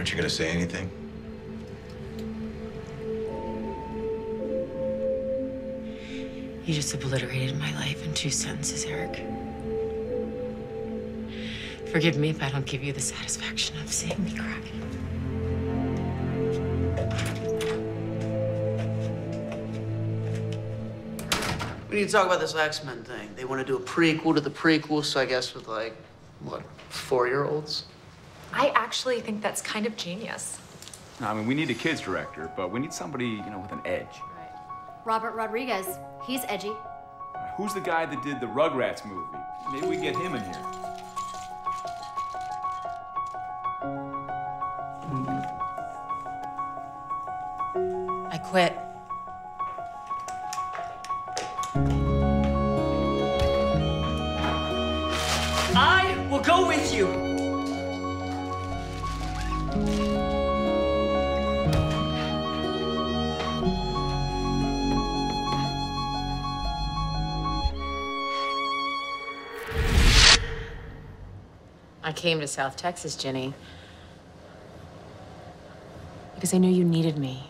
Aren't you gonna say anything? You just obliterated my life in 2 sentences, Eric. Forgive me if I don't give you the satisfaction of seeing me cry. We need to talk about this X-Men thing. They want to do a prequel to the prequel, so I guess with, like, what, 4-year-olds? I actually think that's kind of genius. No, I mean, we need a kids director, but we need somebody, with an edge. Right. Robert Rodriguez, he's edgy. Who's the guy that did the Rugrats movie? Maybe we get him in here. I quit. I will go with you. I came to South Texas, Jenny, because I knew you needed me.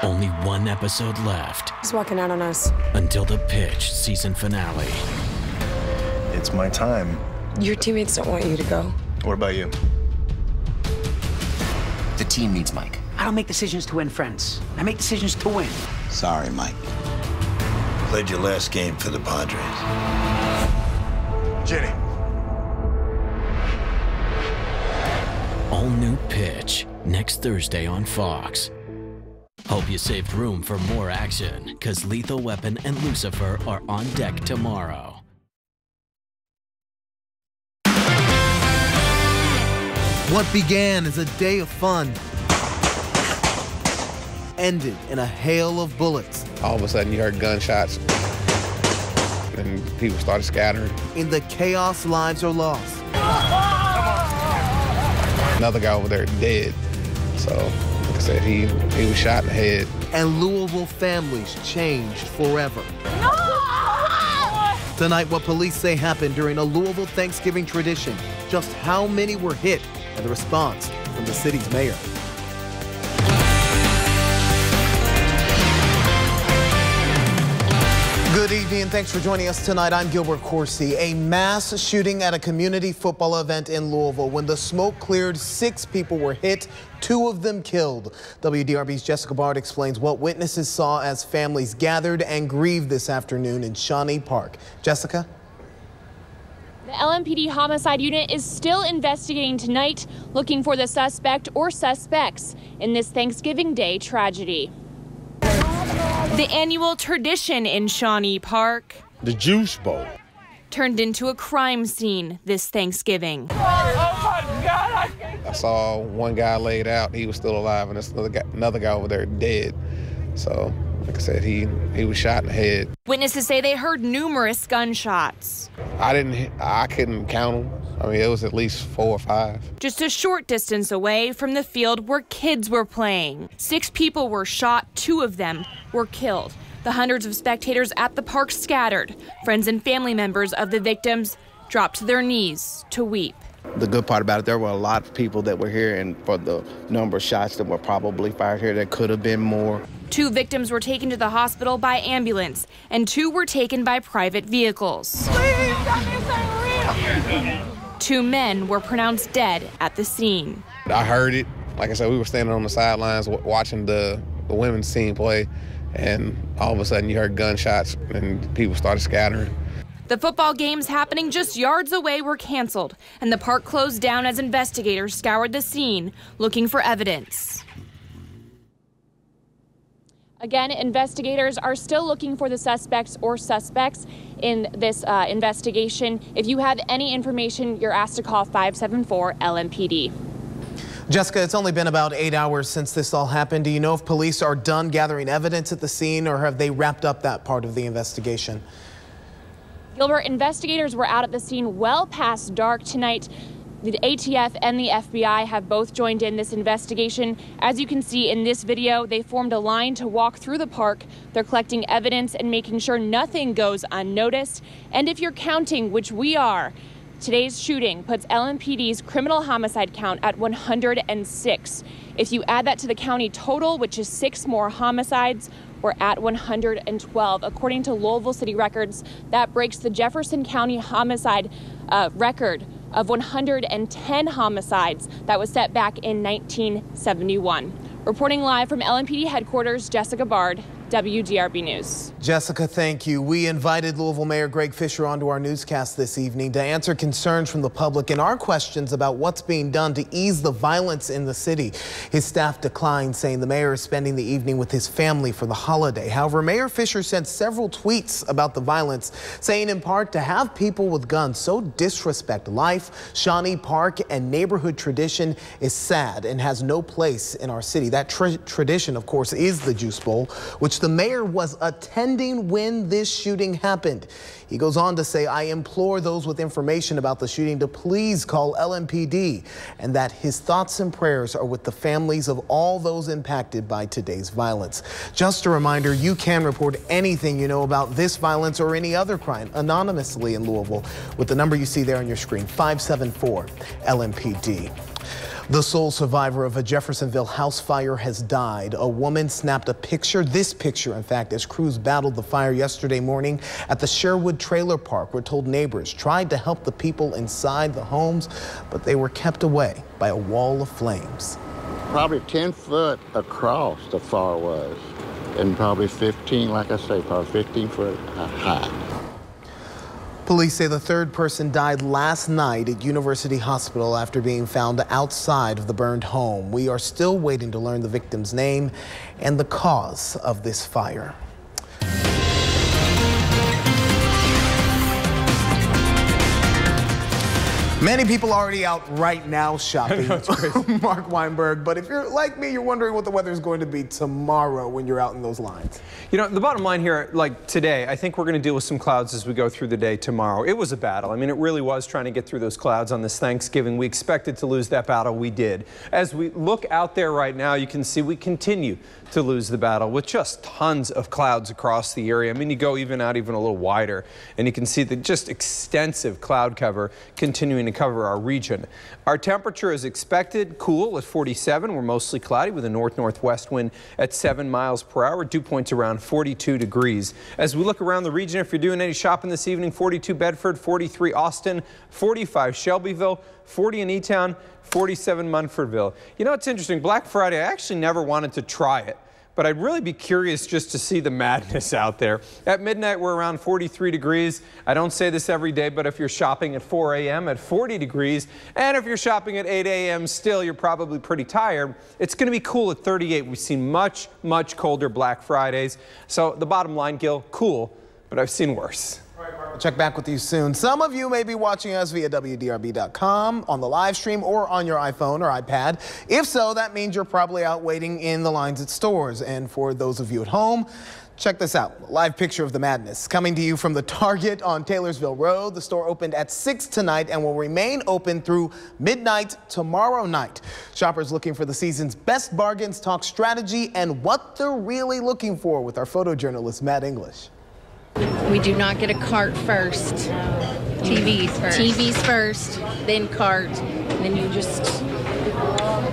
Only one episode left. He's walking out on us. Until the pitch season finale. It's my time. Your teammates don't want you to go. What about you? The team needs Mike. I don't make decisions to win friends. I make decisions to win. Sorry, Mike. Played your last game for the Padres. Jenny. All new pitch next Thursday on Fox. Hope you saved room for more action, because Lethal Weapon and Lucifer are on deck tomorrow. What began as a day of fun ended in a hail of bullets. All of a sudden, you heard gunshots, and people started scattering. In the chaos, lives are lost. Another guy over there dead, so like I said, he was shot in the head. And Louisville families changed forever. No! Tonight, what police say happened during a Louisville Thanksgiving tradition. Just how many were hit, and the response from the city's mayor. Good evening, and thanks for joining us tonight. I'm Gilbert Corsi. A mass shooting at a community football event in Louisville. When the smoke cleared, 6 people were hit, 2 of them killed. WDRB's Jessica Bard explains what witnesses saw as families gathered and grieved this afternoon in Shawnee Park. Jessica? The LMPD homicide unit is still investigating tonight, looking for the suspect or suspects in this Thanksgiving Day tragedy. The annual tradition in Shawnee Park. The Juice Bowl. turned into a crime scene this Thanksgiving. I saw one guy laid out. He was still alive, and there's another guy over there dead. So, like I said, he was shot in the head. Witnesses say they heard numerous gunshots. I couldn't count them. I mean, it was at least 4 or 5. Just a short distance away from the field where kids were playing. 6 people were shot, 2 of them were killed. The hundreds of spectators at the park scattered. Friends and family members of the victims dropped to their knees to weep. The good part about it, there were a lot of people that were here, and for the number of shots that were probably fired here, there could have been more. 2 victims were taken to the hospital by ambulance, and 2 were taken by private vehicles. 2 men were pronounced dead at the scene. I heard it. Like I said, we were standing on the sidelines watching the women's team play, and all of a sudden you heard gunshots and people started scattering. The football games happening just yards away were canceled, and the park closed down as investigators scoured the scene looking for evidence. Again, investigators are still looking for the suspects in this investigation. If you have any information, you're asked to call 574-LMPD. Jessica, it's only been about 8 hours since this all happened. Do you know if police are done gathering evidence at the scene, or have they wrapped up that part of the investigation? Gilbert, investigators were out at the scene well past dark tonight. The ATF and the FBI have both joined in this investigation. As you can see in this video, they formed a line to walk through the park. They're collecting evidence and making sure nothing goes unnoticed. And if you're counting, which we are, today's shooting puts LMPD's criminal homicide count at 106. If you add that to the county total, which is 6 more homicides, we're at 112. According to Louisville City records, that breaks the Jefferson County homicide record of 110 homicides that was set back in 1971. Reporting live from LMPD headquarters, Jessica Bard, WDRB News. Jessica, thank you. We invited Louisville Mayor Greg Fisher onto our newscast this evening to answer concerns from the public and our questions about what's being done to ease the violence in the city. His staff declined, saying the mayor is spending the evening with his family for the holiday. However, Mayor Fisher sent several tweets about the violence, saying in part to have people with guns so disrespect life, Shawnee Park, and neighborhood tradition is sad and has no place in our city. That tradition, of course, is the Juice Bowl, which the mayor was attending when this shooting happened. He goes on to say, I implore those with information about the shooting to please call LMPD, and that his thoughts and prayers are with the families of all those impacted by today's violence. Just a reminder, you can report anything you know about this violence or any other crime anonymously in Louisville with the number you see there on your screen, 574-LMPD. The sole survivor of a Jeffersonville house fire has died. A woman snapped a picture, this picture, in fact, as crews battled the fire yesterday morning at the Sherwood Trailer Park. We're told neighbors tried to help the people inside the homes, but they were kept away by a wall of flames. Probably 10 foot across the fire was, and probably 15, like I say, probably 15 foot high. Police say the third person died last night at University Hospital after being found outside of the burned home. We are still waiting to learn the victim's name and the cause of this fire. Many people already out right now shopping, Mark Weinberg, but if you're like me, you're wondering what the weather is going to be tomorrow when you're out in those lines. You know, the bottom line here, like today, I think we're going to deal with some clouds as we go through the day tomorrow. It was a battle. I mean, it really was trying to get through those clouds on this Thanksgiving. We expected to lose that battle. We did. As we look out there right now, you can see we continue to lose the battle with just tons of clouds across the area. I mean, you go even out even a little wider, and you can see the just extensive cloud cover continuing to cover our region. Our temperature is expected cool at 47. We're mostly cloudy with a north-northwest wind at 7 miles per hour. Dew points around 42 degrees. As we look around the region, if you're doing any shopping this evening, 42 Bedford, 43 Austin, 45 Shelbyville, 40 in E-Town, 47 Munfordville. You know, it's interesting. Black Friday, I actually never wanted to try it, but I'd really be curious just to see the madness out there. At midnight, we're around 43 degrees. I don't say this every day, but if you're shopping at 4 a.m. at 40 degrees, and if you're shopping at 8 a.m. still, you're probably pretty tired. It's going to be cool at 38. We've seen much, much colder Black Fridays. So the bottom line, Gil, cool, but I've seen worse. All right, Mark. I'll check back with you soon. Some of you may be watching us via WDRB.com, on the live stream, or on your iPhone or iPad. If so, that means you're probably out waiting in the lines at stores. And for those of you at home, check this out. A live picture of the madness coming to you from the Target on Taylorsville Road. The store opened at 6 tonight and will remain open through midnight tomorrow night. Shoppers looking for the season's best bargains talk strategy and what they're really looking for with our photojournalist, Matt English. We do not get a cart first. TVs first. TVs first, then cart, and then you just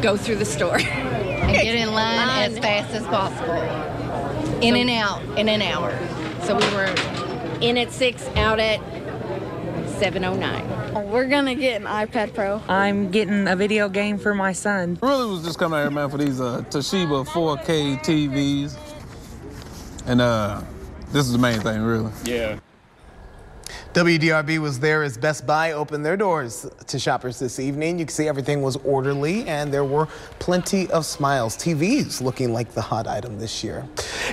go through the store. And get in line as fast as possible. In and out in an hour. So we were in at 6, out at 7:09. We're gonna get an iPad Pro. I'm getting a video game for my son. Really was just coming out here, man, for these Toshiba 4K TVs. And this is the main thing, really. Yeah. WDRB was there as Best Buy opened their doors to shoppers this evening. You can see everything was orderly and there were plenty of smiles. TVs looking like the hot item this year.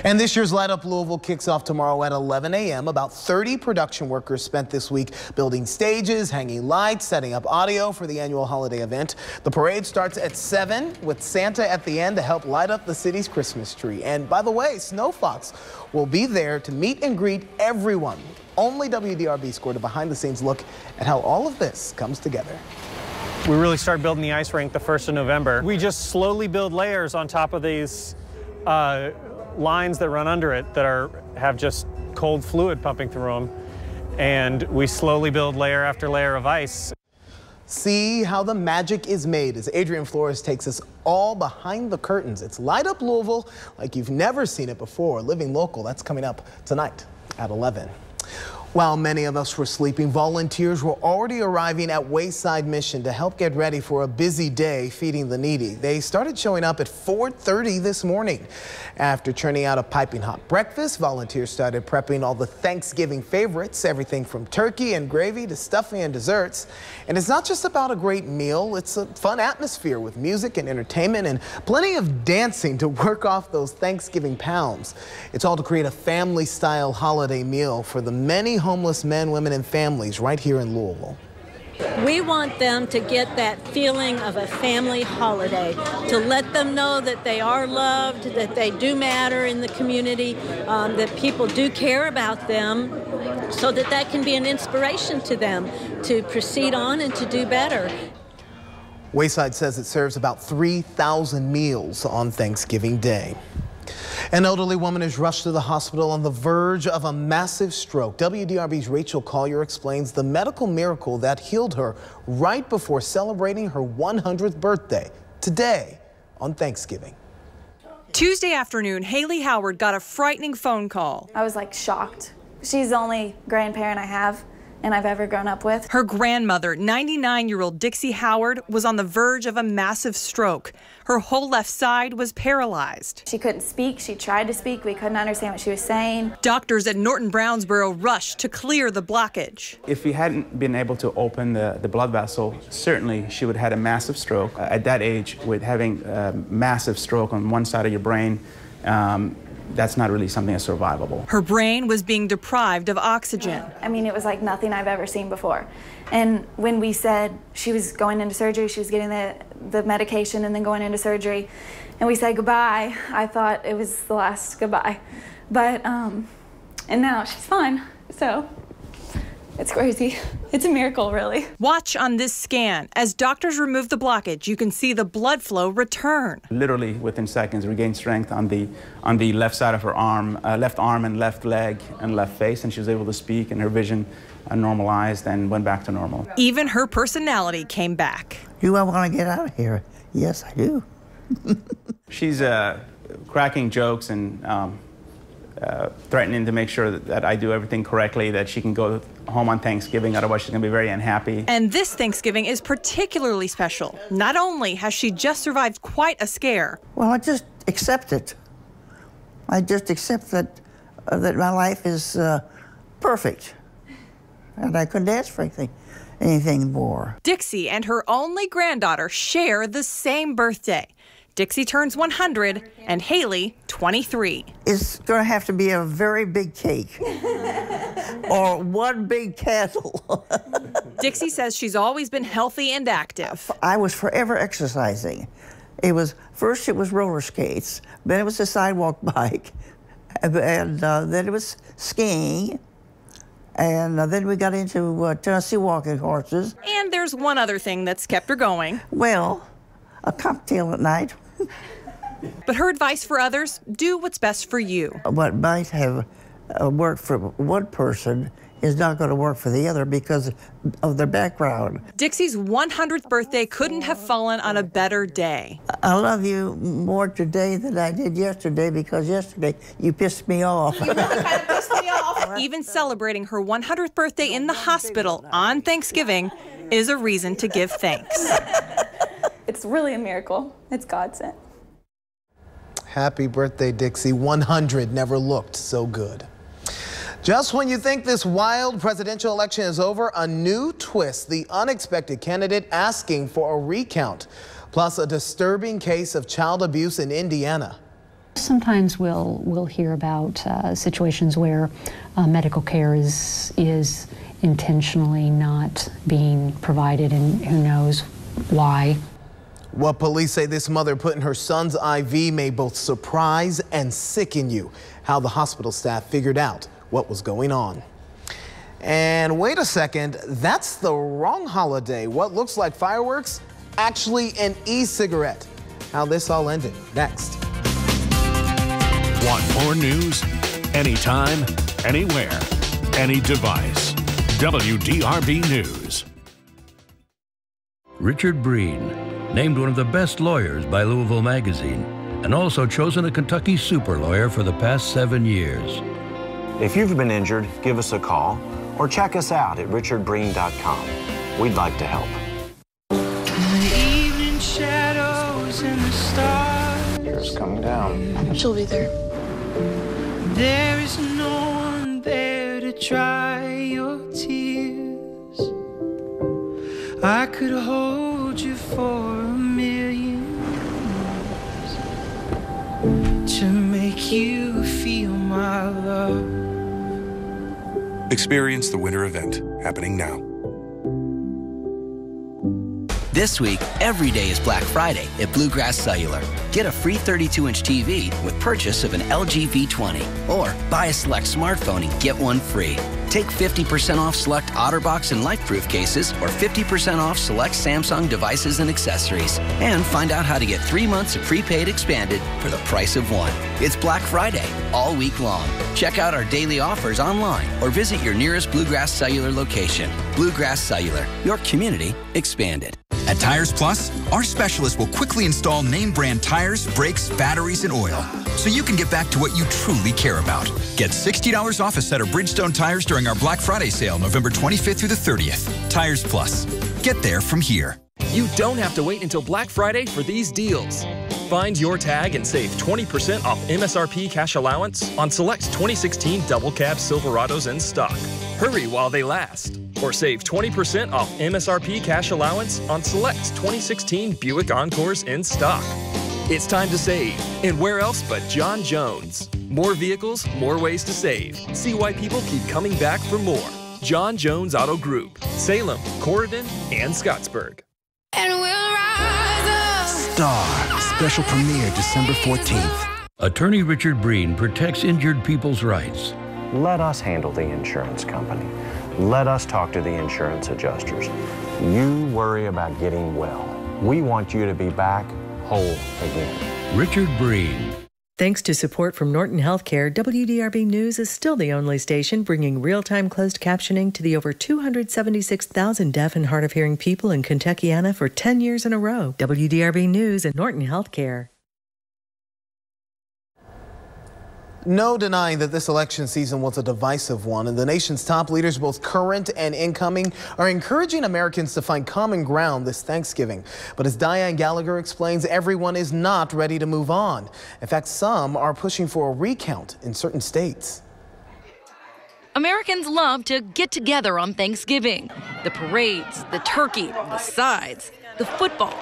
And this year's Light Up Louisville kicks off tomorrow at 11 a.m. About 30 production workers spent this week building stages, hanging lights, setting up audio for the annual holiday event. The parade starts at 7 with Santa at the end to help light up the city's Christmas tree. And by the way, Snow Fox will be there to meet and greet everyone. Only WDRB scored a behind-the-scenes look at how all of this comes together. We really start building the ice rink the 1st of November. We just slowly build layers on top of these lines that run under it that have just cold fluid pumping through them. And we slowly build layer after layer of ice. See how the magic is made as Adrian Flores takes us all behind the curtains. It's Light Up Louisville like you've never seen it before. Living Local, that's coming up tonight at 11. While many of us were sleeping, volunteers were already arriving at Wayside Mission to help get ready for a busy day feeding the needy. They started showing up at 4:30 this morning. After churning out a piping hot breakfast, volunteers started prepping all the Thanksgiving favorites, everything from turkey and gravy to stuffing and desserts. And it's not just about a great meal, it's a fun atmosphere with music and entertainment and plenty of dancing to work off those Thanksgiving pounds. It's all to create a family-style holiday meal for the many homeless men, women, and families right here in Louisville. We want them to get that feeling of a family holiday, to let them know that they are loved, that they do matter in the community, that people do care about them, so that can be an inspiration to them to proceed on and to do better. Wayside says it serves about 3,000 meals on Thanksgiving Day. An elderly woman is rushed to the hospital on the verge of a massive stroke. WDRB's Rachel Collier explains the medical miracle that healed her right before celebrating her 100th birthday today on Thanksgiving. Tuesday afternoon, Haley Howard got a frightening phone call. I was like shocked. She's the only grandparent I have and I've ever grown up with. Her grandmother, 99-year-old Dixie Howard, was on the verge of a massive stroke. Her whole left side was paralyzed. She couldn't speak. She tried to speak. We couldn't understand what she was saying. Doctors at Norton Brownsboro rushed to clear the blockage. If we hadn't been able to open the blood vessel, certainly she would have had a massive stroke. At that age, with having a massive stroke on one side of your brain, that's not really something that's survivable. Her brain was being deprived of oxygen. I mean, it was like nothing I've ever seen before. And when we said she was going into surgery, she was getting the medication and then going into surgery, and we said goodbye, I thought it was the last goodbye. But, and now she's fine, so it's crazy. It's a miracle, really. Watch on this scan. As doctors remove the blockage, you can see the blood flow return. Literally within seconds, regained strength on the left side of her arm, left arm and left leg and left face, and she was able to speak, and her vision normalized and went back to normal. Even her personality came back. Do I want to get out of here? Yes, I do. She's cracking jokes and threatening to make sure that I do everything correctly, that she can go home on Thanksgiving, otherwise she's going to be very unhappy. And this Thanksgiving is particularly special. Not only has she just survived quite a scare. Well, I just accept it. I just accept that my life is perfect. And I couldn't ask for anything more. Dixie and her only granddaughter share the same birthday. Dixie turns 100 and Haley 23. It's going to have to be a very big cake or one big candle. Dixie says she's always been healthy and active. I was forever exercising. First it was roller skates, then it was a sidewalk bike, and then it was skiing, and then we got into Tennessee walking horses. And there's one other thing that's kept her going. Well, a cocktail at night. But her advice for others, do what's best for you. What might have worked for one person is not going to work for the other because of their background. Dixie's 100th birthday couldn't have fallen on a better day. I love you more today than I did yesterday because yesterday you pissed me off. You really kind of pissed me off. Even celebrating her 100th birthday in the hospital on Thanksgiving is a reason to give thanks. It's really a miracle. It's God sent. Happy birthday, Dixie. 100 never looked so good. Just when you think this wild presidential election is over, a new twist, the unexpected candidate asking for a recount, plus a disturbing case of child abuse in Indiana. Sometimes we'll hear about situations where medical care is intentionally not being provided, and who knows why. What police say this mother put in her son's IV may both surprise and sicken you. How the hospital staff figured out what was going on. And wait a second, that's the wrong holiday. What looks like fireworks, actually an e-cigarette. How this all ended, next. Want more news? Anytime, anywhere, any device. WDRB News. Richard Breen, named one of the best lawyers by Louisville Magazine, and also chosen a Kentucky super lawyer for the past 7 years. If you've been injured, give us a call or check us out at richardbreen.com. We'd like to help. The evening shadows and the stars. It's coming down. She'll be there. There is no one there to dry your tears. I could hold you for a million years to make you feel my love. Experience the winter event happening now. This week, every day is Black Friday at Bluegrass Cellular. Get a free 32-inch TV with purchase of an LG V20. Or buy a select smartphone and get one free. Take 50% off select OtterBox and LifeProof cases or 50% off select Samsung devices and accessories. And find out how to get 3 months of prepaid expanded for the price of one. It's Black Friday all week long. Check out our daily offers online or visit your nearest Bluegrass Cellular location. Bluegrass Cellular, your community expanded. At Tires Plus, our specialists will quickly install name brand tires, brakes, batteries, and oil, so you can get back to what you truly care about. Get $60 off a set of Bridgestone tires during our Black Friday sale, November 25th through the 30th. Tires Plus. Get there from here. You don't have to wait until Black Friday for these deals. Find your tag and save 20% off MSRP cash allowance on select 2016 double cab Silverados in stock. Hurry while they last. Or save 20% off MSRP cash allowance on select 2016 Buick Encores in stock. It's time to save, and where else but John Jones? More vehicles, more ways to save. See why people keep coming back for more. John Jones Auto Group, Salem, Corridon, and Scottsburg. And we'll rise up. Star, special premiere December 14th. Attorney Richard Breen protects injured people's rights. Let us handle the insurance company. Let us talk to the insurance adjusters. You worry about getting well. We want you to be back whole again. Richard Breen. Thanks to support from Norton Healthcare, WDRB News is still the only station bringing real-time closed captioning to the over 276,000 deaf and hard-of-hearing people in Kentuckiana for 10 years in a row. WDRB News and Norton Healthcare. No denying that this election season was a divisive one, and the nation's top leaders, both current and incoming, are encouraging Americans to find common ground this Thanksgiving. But as Diane Gallagher explains, everyone is not ready to move on. In fact, some are pushing for a recount in certain states. Americans love to get together on Thanksgiving. The parades, the turkey, the sides, the football.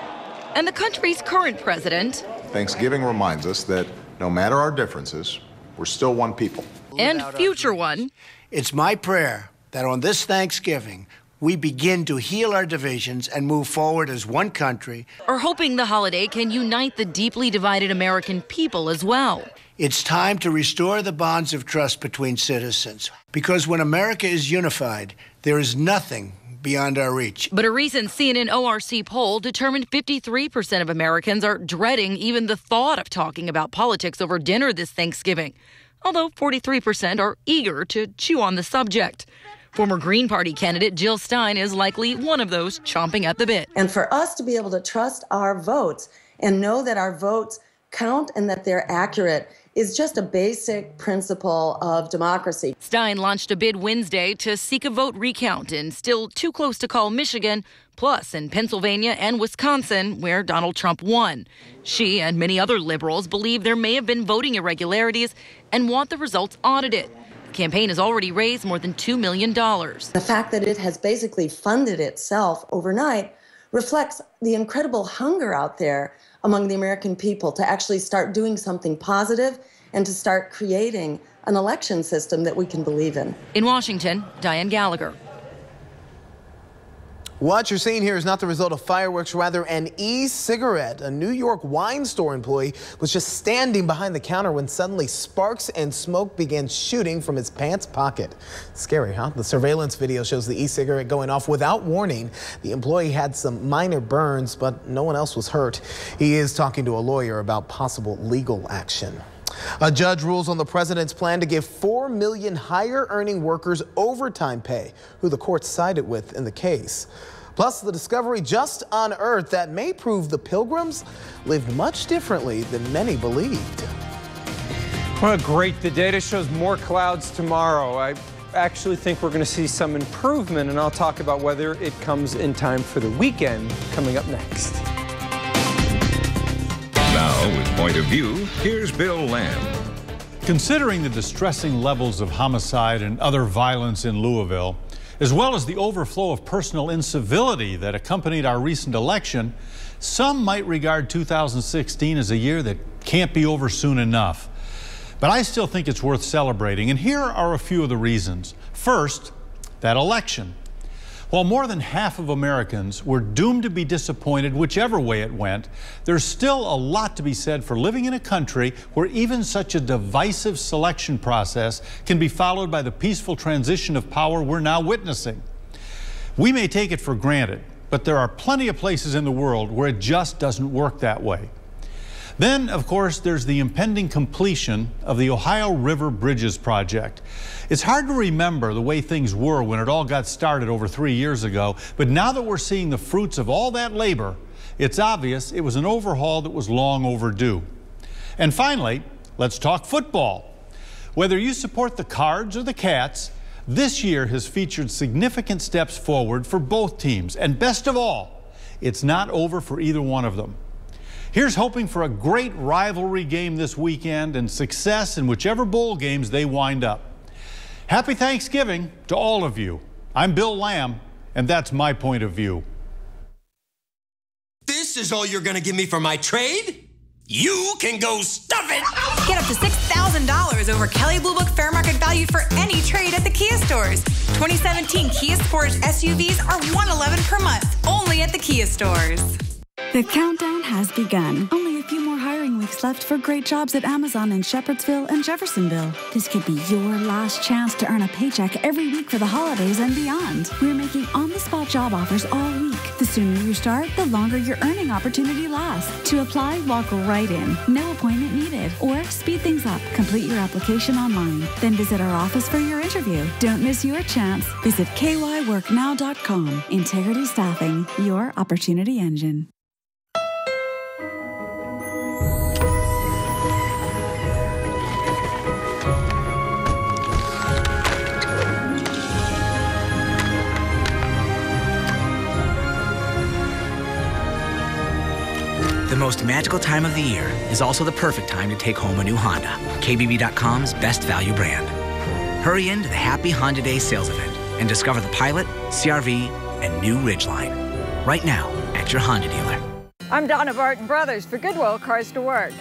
And the country's current president Thanksgiving reminds us that no matter our differences, we're still one people. And future one. It's my prayer that on this Thanksgiving, we begin to heal our divisions and move forward as one country. Are hoping the holiday can unite the deeply divided American people as well. It's time to restore the bonds of trust between citizens, because when America is unified, there is nothing beyond our reach. But a recent CNN ORC poll determined 53% of Americans are dreading even the thought of talking about politics over dinner this Thanksgiving, although 43% are eager to chew on the subject. Former Green Party candidate Jill Stein is likely one of those chomping at the bit. And for us to be able to trust our votes and know that our votes count and that they're accurate is just a basic principle of democracy. Stein launched a bid Wednesday to seek a vote recount in still too close to call Michigan, plus in Pennsylvania and Wisconsin, where Donald Trump won. She and many other liberals believe there may have been voting irregularities and want the results audited. The campaign has already raised more than $2 million. The fact that it has basically funded itself overnight reflects the incredible hunger out there among the American people to actually start doing something positive and to start creating an election system that we can believe in. In Washington, Diane Gallagher. What you're seeing here is not the result of fireworks, rather an e-cigarette. A New York wine store employee was just standing behind the counter when suddenly sparks and smoke began shooting from his pants pocket. Scary, huh? The surveillance video shows the e-cigarette going off without warning. The employee had some minor burns, but no one else was hurt. He is talking to a lawyer about possible legal action. A judge rules on the president's plan to give 4 million higher-earning workers overtime pay, who the court sided with in the case. Plus, the discovery just unearthed that may prove the Pilgrims lived much differently than many believed. Well, great. The data shows more clouds tomorrow. I actually think we're going to see some improvement, and I'll talk about whether it comes in time for the weekend coming up next. Now, with Point of View, here's Bill Lamb. Considering the distressing levels of homicide and other violence in Louisville, as well as the overflow of personal incivility that accompanied our recent election, some might regard 2016 as a year that can't be over soon enough. But I still think it's worth celebrating, and here are a few of the reasons. First, that election. While more than half of Americans were doomed to be disappointed whichever way it went, there's still a lot to be said for living in a country where even such a divisive selection process can be followed by the peaceful transition of power we're now witnessing. We may take it for granted, but there are plenty of places in the world where it just doesn't work that way. Then, of course, there's the impending completion of the Ohio River Bridges project. It's hard to remember the way things were when it all got started over 3 years ago, but now that we're seeing the fruits of all that labor, it's obvious it was an overhaul that was long overdue. And finally, let's talk football. Whether you support the Cards or the Cats, this year has featured significant steps forward for both teams. And best of all, it's not over for either one of them. Here's hoping for a great rivalry game this weekend and success in whichever bowl games they wind up. Happy Thanksgiving to all of you. I'm Bill Lamb, and that's my point of view. This is all you're going to give me for my trade? You can go stuff it! Get up to $6,000 over Kelley Blue Book fair market value for any trade at the Kia stores. 2017 Kia Sportage SUVs are $111 per month, only at the Kia stores. The countdown has begun. Only a few more hiring weeks left for great jobs at Amazon in Shepherdsville and Jeffersonville. This could be your last chance to earn a paycheck every week for the holidays and beyond. We're making on-the-spot job offers all week. The sooner you start, the longer your earning opportunity lasts. To apply, walk right in. No appointment needed. Or speed things up. Complete your application online. Then visit our office for your interview. Don't miss your chance. Visit kyworknow.com. Integrity Staffing, your opportunity engine. The most magical time of the year is also the perfect time to take home a new Honda, KBB.com's best value brand. Hurry into the Happy Honda Day sales event and discover the Pilot, CR-V, and new Ridgeline. Right now at your Honda dealer. I'm Donna Barton Brothers for Goodwill Cars to Work.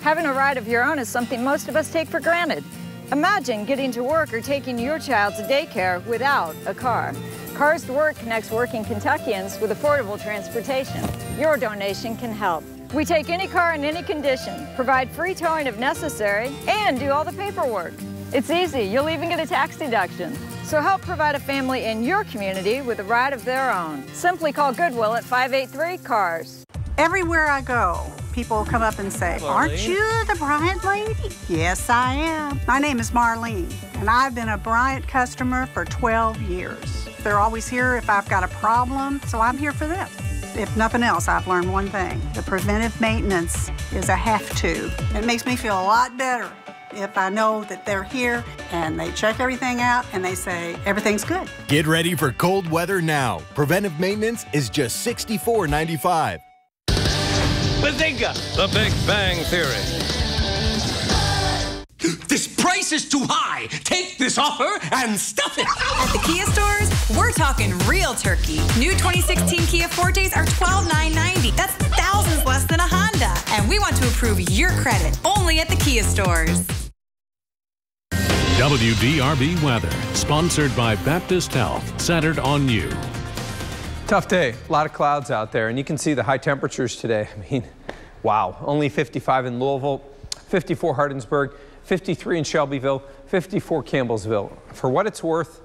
Having a ride of your own is something most of us take for granted. Imagine getting to work or taking your child to daycare without a car. Cars to Work connects working Kentuckians with affordable transportation. Your donation can help. We take any car in any condition, provide free towing if necessary, and do all the paperwork. It's easy. You'll even get a tax deduction. So help provide a family in your community with a ride of their own. Simply call Goodwill at 583-CARS. Everywhere I go, people come up and say, "Aren't you the Bryant lady?" Yes, I am. My name is Marlene, and I've been a Bryant customer for 12 years. They're always here if I've got a problem, so I'm here for them. If nothing else, I've learned one thing. The preventive maintenance is a have-to. It makes me feel a lot better if I know that they're here and they check everything out and they say everything's good. Get ready for cold weather now. Preventive maintenance is just $64.95. Bazinga! The Big Bang Theory. This price is too high. Take this offer and stuff it. At the Kia stores, we're talking real turkey. New 2016 Kia Fortes are $12,990. That's thousands less than a Honda. And we want to approve your credit only at the Kia stores. WDRB weather, sponsored by Baptist Health, centered on you. Tough day, a lot of clouds out there, and you can see the high temperatures today. I mean, wow, only 55 in Louisville, 54 Hardinsburg, 53 in Shelbyville, 54 Campbellsville. For what it's worth,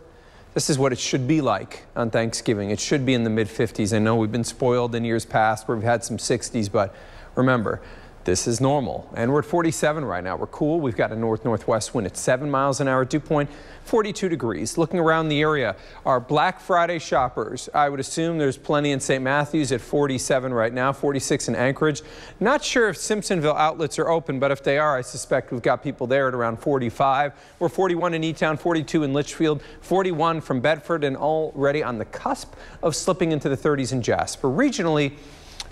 this is what it should be like on Thanksgiving. It should be in the mid-50s. I know we've been spoiled in years past where we've had some 60s, but remember, this is normal. And we're at 47 right now. We're cool. We've got a north-northwest wind at 7 miles an hour. Dew point, 42 degrees. Looking around the area, our Black Friday shoppers, I would assume there's plenty in St. Matthews at 47 right now, 46 in Anchorage. Not sure if Simpsonville outlets are open, but if they are, I suspect we've got people there at around 45. We're 41 in E-Town, 42 in Litchfield, 41 from Bedford, and already on the cusp of slipping into the 30s in Jasper. Regionally,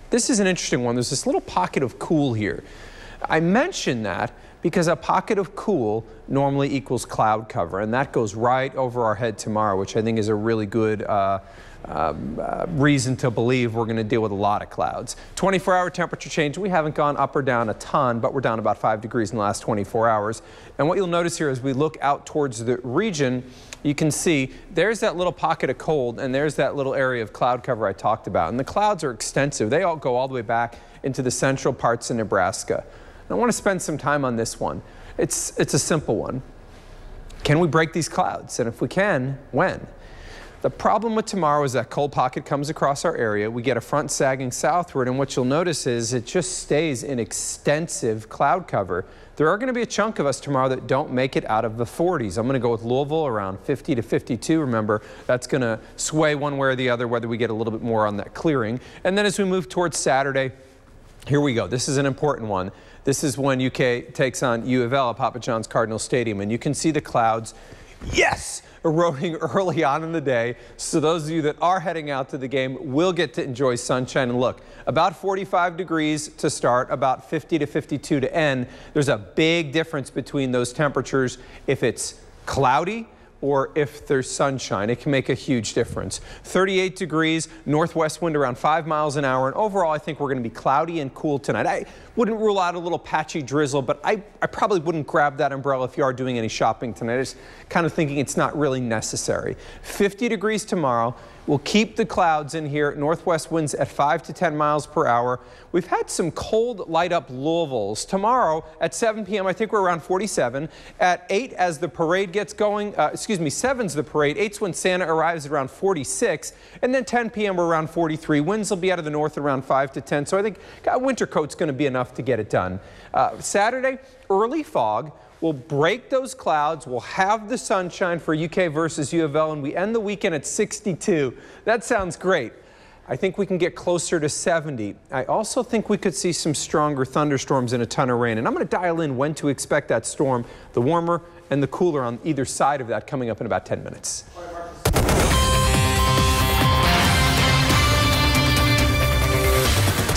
this is an interesting one. There's this little pocket of cool here. I mention that because a pocket of cool normally equals cloud cover, and that goes right over our head tomorrow, which I think is a really good reason to believe we're going to deal with a lot of clouds. 24-hour temperature change, we haven't gone up or down a ton, but we're down about 5 degrees in the last 24 hours. And what you'll notice here as we look out towards the region, you can see there's that little pocket of cold and there's that little area of cloud cover I talked about. And the clouds are extensive. They all go all the way back into the central parts of Nebraska. And I want to spend some time on this one. It's a simple one. Can we break these clouds? And if we can, when? The problem with tomorrow is that cold pocket comes across our area. We get a front sagging southward, and what you'll notice is it just stays in extensive cloud cover. There are going to be a chunk of us tomorrow that don't make it out of the 40s. I'm going to go with Louisville around 50 to 52. Remember, that's going to sway one way or the other, whether we get a little bit more on that clearing. And then as we move towards Saturday, here we go. This is an important one. This is when UK takes on U of L at Papa John's Cardinal Stadium, and you can see the clouds, yes, eroding early on in the day. So those of you that are heading out to the game will get to enjoy sunshine. And look, about 45 degrees to start, about 50 to 52 to end. There's a big difference between those temperatures if it's cloudy or if there's sunshine. It can make a huge difference. 38 degrees, northwest wind around 5 miles an hour, and overall I think we're going to be cloudy and cool tonight. I wouldn't rule out a little patchy drizzle, but I probably wouldn't grab that umbrella if you are doing any shopping tonight. I'm just kind of thinking it's not really necessary. 50 degrees tomorrow. We'll keep the clouds in here. Northwest winds at 5 to 10 miles per hour. We've had some cold light up Louisvilles. Tomorrow at 7 p.m. I think we're around 47. At 8 as the parade gets going, 7's the parade. 8's when Santa arrives at around 46. And then 10 p.m. we're around 43. Winds will be out of the north around 5 to 10. So I think a winter coat's going to be enough to get it done. Saturday, early fog. We'll break those clouds. We'll have the sunshine for UK versus U of L, and we end the weekend at 62. That sounds great. I think we can get closer to 70. I also think we could see some stronger thunderstorms and a ton of rain. And I'm going to dial in when to expect that storm, the warmer and the cooler on either side of that, coming up in about 10 minutes.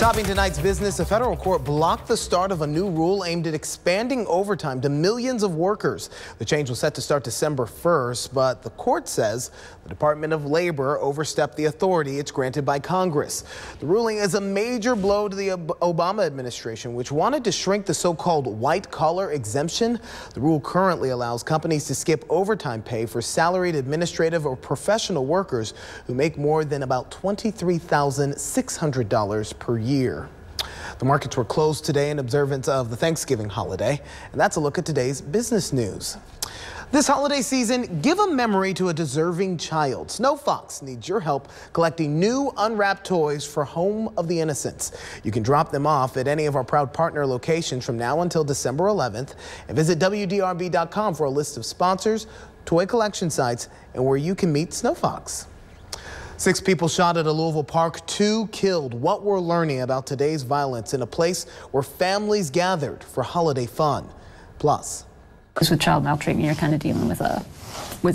Topping tonight's business, a federal court blocked the start of a new rule aimed at expanding overtime to millions of workers. The change was set to start December 1st, but the court says the Department of Labor overstepped the authority it's granted by Congress. The ruling is a major blow to the Obama administration, which wanted to shrink the so-called white-collar exemption. The rule currently allows companies to skip overtime pay for salaried, administrative, or professional workers who make more than about $23,600 per year. The markets were closed today in observance of the Thanksgiving holiday, and that's a look at today's business news. This holiday season, give a memory to a deserving child. Snow Fox needs your help collecting new unwrapped toys for Home of the Innocents. You can drop them off at any of our proud partner locations from now until December 11th, and visit WDRB.com for a list of sponsors, toy collection sites, and where you can meet Snow Fox. 6 people shot at a Louisville park, 2 killed. What we're learning about today's violence in a place where families gathered for holiday fun. Plus, because with child maltreatment, you're kind of dealing with a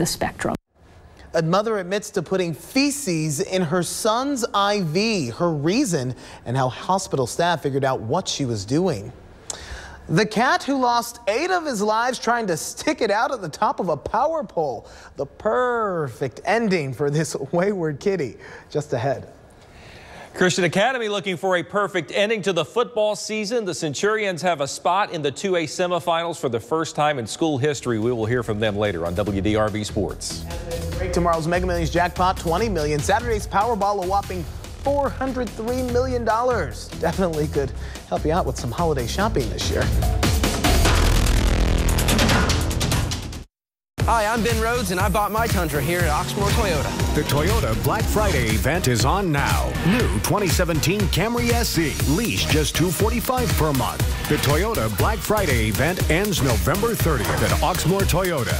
spectrum. A mother admits to putting feces in her son's IV, her reason, and how hospital staff figured out what she was doing. The cat who lost 8 of his lives trying to stick it out at the top of a power pole. The perfect ending for this wayward kitty. Just ahead. Christian Academy looking for a perfect ending to the football season. The Centurions have a spot in the 2A semifinals for the first time in school history. We will hear from them later on WDRB Sports. Tomorrow's Mega Millions jackpot, $20 million. Saturday's Powerball, a whopping $403 million. Definitely could help you out with some holiday shopping this year. Hi, I'm Ben Rhodes, and I bought my Tundra here at Oxmoor Toyota. The Toyota Black Friday event is on now. New 2017 Camry SE, lease just $245 per month. The Toyota Black Friday event ends November 30th at Oxmoor Toyota.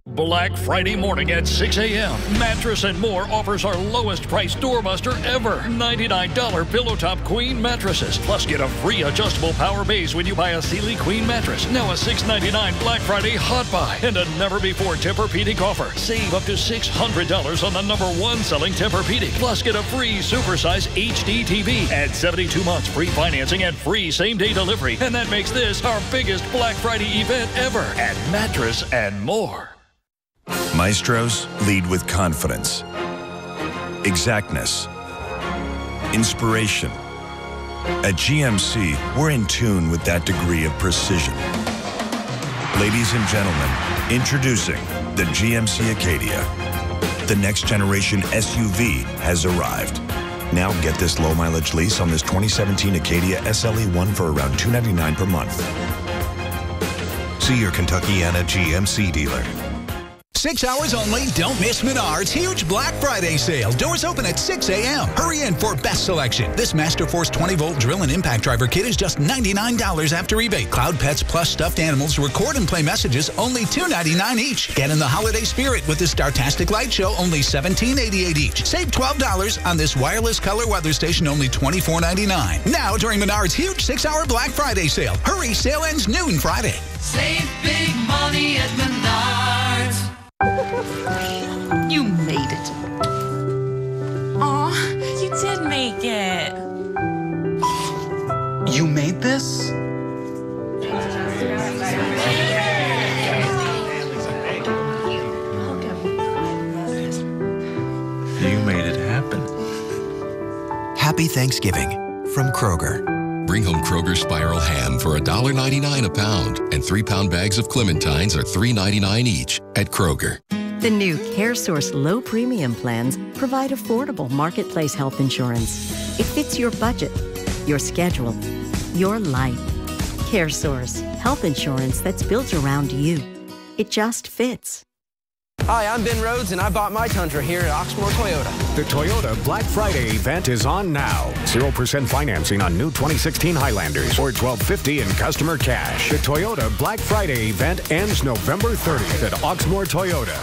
Black Friday morning at 6 a.m. Mattress and More offers our lowest price doorbuster ever. $99 Pillow Top Queen mattresses. Plus get a free adjustable power base when you buy a Sealy Queen mattress. Now a $6.99 Black Friday hot buy and a never-before Tempur-Pedic offer. Save up to $600 on the #1 selling Tempur-Pedic. Plus get a free supersize HD TV. Add 72 months free financing and free same-day delivery. And that makes this our biggest Black Friday event ever at Mattress and More. Maestros lead with confidence, exactness, inspiration. At GMC, we're in tune with that degree of precision. Ladies and gentlemen, introducing the GMC Acadia. The next generation SUV has arrived. Now get this low mileage lease on this 2017 Acadia SLE1 for around $299 per month. See your Kentuckiana GMC dealer. 6 hours only. Don't miss Menards' huge Black Friday sale. Doors open at 6 a.m. Hurry in for best selection. This Masterforce 20-volt drill and impact driver kit is just $99 after rebate. Cloud Pets Plus stuffed animals record and play messages, only $2.99 each. Get in the holiday spirit with this Startastic Light Show, only $17.88 each. Save $12 on this wireless color weather station, only $24.99. Now during Menards' huge 6-hour Black Friday sale. Hurry, sale ends noon Friday. Save big money at Menards. You made it. Aw, you did make it. You made this? You made it happen. Happy Thanksgiving from Kroger. Bring home Kroger Spiral Ham for $1.99 a pound, and 3-pound bags of clementines are $3.99 each at Kroger. The new CareSource low premium plans provide affordable marketplace health insurance. It fits your budget, your schedule, your life. CareSource, health insurance that's built around you. It just fits. Hi, I'm Ben Rhodes, and I bought my Tundra here at Oxmoor Toyota. The Toyota Black Friday event is on now. 0% financing on new 2016 Highlanders or $1,250 in customer cash. The Toyota Black Friday event ends November 30th at Oxmoor Toyota.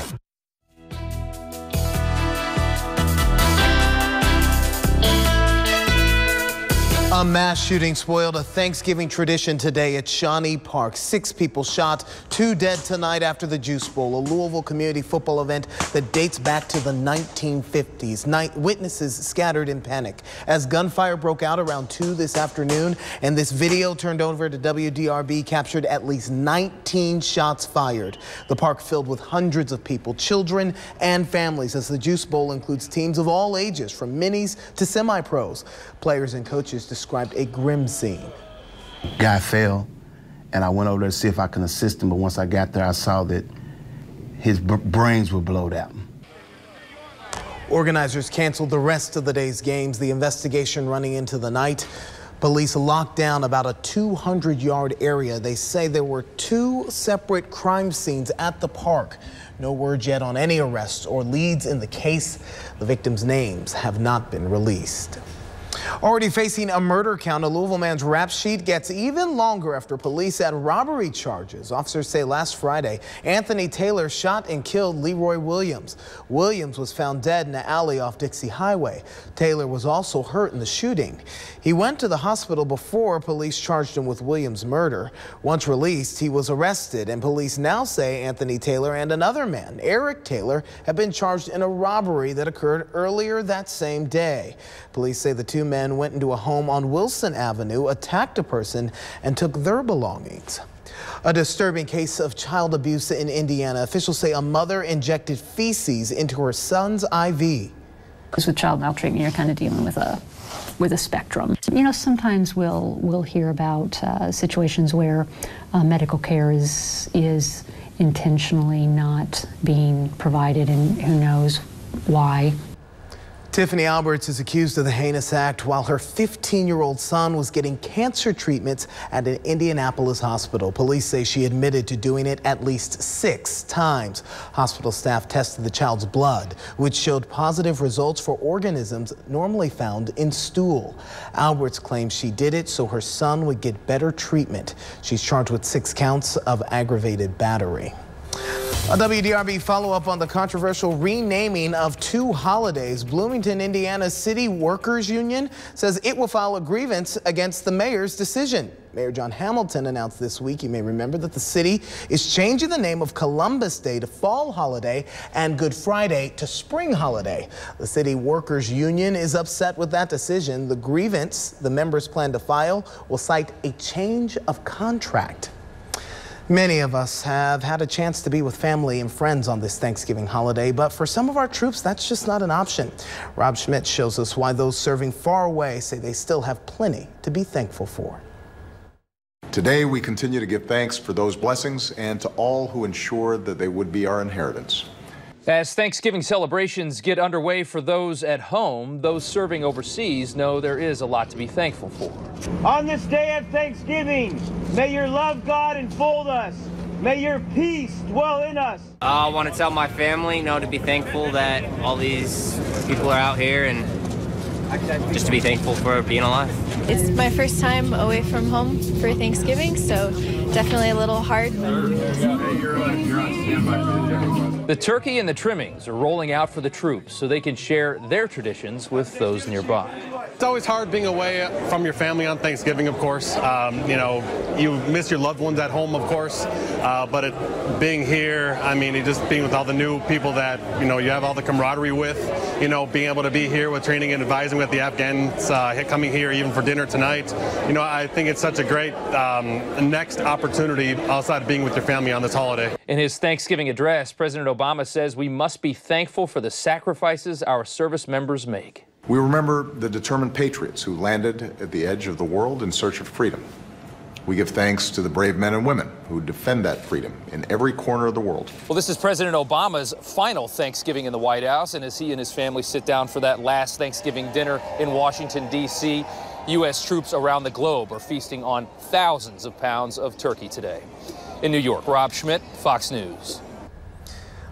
A mass shooting spoiled a Thanksgiving tradition today at Shawnee Park. 6 people shot, 2 dead tonight after the Juice Bowl, a Louisville community football event that dates back to the 1950s. Witnesses scattered in panic as gunfire broke out around 2 this afternoon, and this video turned over to WDRB captured at least 19 shots fired. The park filled with hundreds of people, children and families, as the Juice Bowl includes teams of all ages, from minis to semi-pros. Players and coaches described a grim scene. Guy fell, and I went over there to see if I can assist him, but once I got there, I saw that his brains were blowed out. Organizers canceled the rest of the day's games, the investigation running into the night. Police locked down about a 200-yard area. They say there were 2 separate crime scenes at the park. No word yet on any arrests or leads in the case. The victims' names have not been released. Already facing a murder count, a Louisville man's rap sheet gets even longer after police add robbery charges. Officers say last Friday, Anthony Taylor shot and killed Leroy Williams. Williams was found dead in an alley off Dixie Highway. Taylor was also hurt in the shooting. He went to the hospital before police charged him with Williams' murder. Once released, he was arrested, and police now say Anthony Taylor and another man, Eric Taylor, have been charged in a robbery that occurred earlier that same day. Police say the 2 men went into a home on Wilson Avenue, attacked a person, and took their belongings. A disturbing case of child abuse in Indiana. Officials say a mother injected feces into her son's IV. With child maltreatment, you're kind of dealing with a spectrum. You know, sometimes we'll hear about situations where medical care is intentionally not being provided, and who knows why. Tiffany Alberts is accused of the heinous act while her 15-year-old son was getting cancer treatments at an Indianapolis hospital. Police say she admitted to doing it at least 6 times. Hospital staff tested the child's blood, which showed positive results for organisms normally found in stool. Alberts claims she did it so her son would get better treatment. She's charged with 6 counts of aggravated battery. A WDRB follow-up on the controversial renaming of 2 holidays. Bloomington, Indiana City Workers Union says it will file a grievance against the mayor's decision. Mayor John Hamilton announced this week, you may remember, that the city is changing the name of Columbus Day to Fall Holiday and Good Friday to Spring Holiday. The City Workers Union is upset with that decision. The grievance the members plan to file will cite a change of contract. Many of us have had a chance to be with family and friends on this Thanksgiving holiday, but for some of our troops, that's just not an option. Rob Schmidt shows us why those serving far away say they still have plenty to be thankful for. Today, we continue to give thanks for those blessings and to all who ensured that they would be our inheritance. As Thanksgiving celebrations get underway for those at home, those serving overseas know there is a lot to be thankful for. On this day of Thanksgiving, may your love, God, enfold us. May your peace dwell in us. I want to tell my family, to be thankful that all these people are out here and just to be thankful for being alive. It's my first time away from home for Thanksgiving, so definitely a little hard. The turkey and the trimmings are rolling out for the troops so they can share their traditions with those nearby. It's always hard being away from your family on Thanksgiving, of course. You miss your loved ones at home, of course, but being here, just being with all the new people that, you have all the camaraderie with, being able to be here with training and advising with the Afghans, coming here even for dinner tonight. I think it's such a great next opportunity outside of being with your family on this holiday. In his Thanksgiving address, President Obama says we must be thankful for the sacrifices our service members make. We remember the determined patriots who landed at the edge of the world in search of freedom. We give thanks to the brave men and women who defend that freedom in every corner of the world. Well, this is President Obama's final Thanksgiving in the White House, and as he and his family sit down for that last Thanksgiving dinner in Washington, D.C., U.S. troops around the globe are feasting on thousands of pounds of turkey today. In New York, Rob Schmidt, Fox News.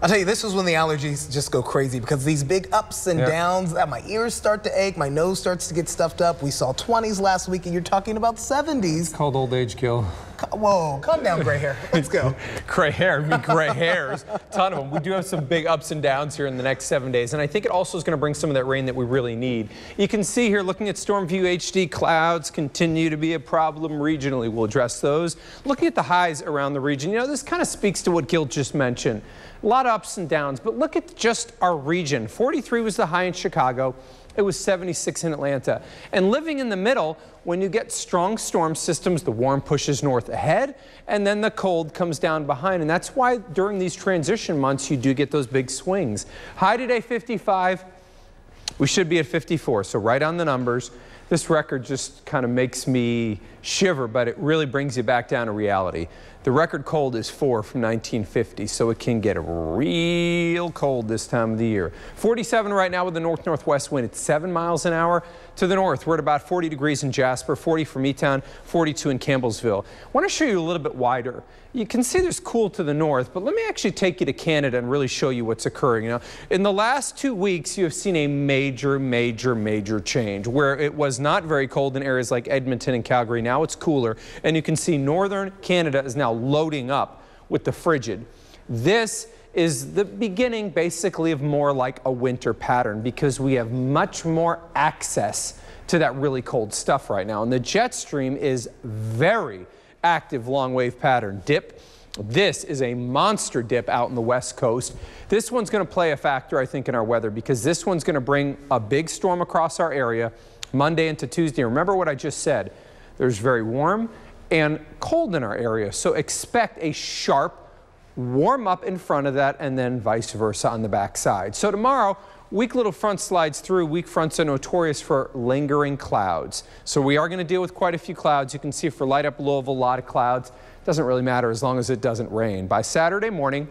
I'll tell you, this is when the allergies just go crazy because these big ups and downs, my ears start to ache, my nose starts to get stuffed up. We saw 20s last week and you're talking about 70s. It's called old age, Gil. Whoa, calm down, gray hair. Let's go. Gray hair, I mean gray hairs, a ton of them. We do have some big ups and downs here in the next 7 days, and I think it also is going to bring some of that rain that we really need. You can see here, looking at Storm View HD, clouds continue to be a problem regionally. We'll address those. Looking at the highs around the region, you know, this kind of speaks to what Gil just mentioned. A lot of ups and downs, but look at just our region. 43 was the high in Chicago. It was 76 in Atlanta. And living in the middle, when you get strong storm systems, the warm pushes north ahead, and then the cold comes down behind. And that's why during these transition months, you do get those big swings. High today, 55. We should be at 54, so right on the numbers. This record just kind of makes me shiver, but it really brings you back down to reality. The record cold is 4 from 1950, so it can get real cold this time of the year. 47 right now with the north-northwest wind. It's 7 miles an hour to the north. We're at about 40 degrees in Jasper, 40 from E-Town, 42 in Campbellsville. I want to show you a little bit wider. You can see there's cool to the north, but let me actually take you to Canada and really show you what's occurring. You know, in the last 2 weeks, you have seen a major change where it was not very cold in areas like Edmonton and Calgary. Now it's cooler, and you can see northern Canada is now loading up with the frigid. This is the beginning basically of more like a winter pattern because we have much more access to that really cold stuff right now. And the jet stream is very active long wave pattern dip. This is a monster dip out in the west coast. This one's going to play a factor, I think, in our weather because this one's going to bring a big storm across our area Monday into Tuesday. Remember what I just said. There's very warm and cold in our area, so expect a sharp warm up in front of that and then vice versa on the back side. So tomorrow, weak little front slides through. Weak fronts are notorious for lingering clouds. So we are going to deal with quite a few clouds. You can see for light up Louisville, a lot of clouds. Doesn't really matter as long as it doesn't rain. By Saturday morning,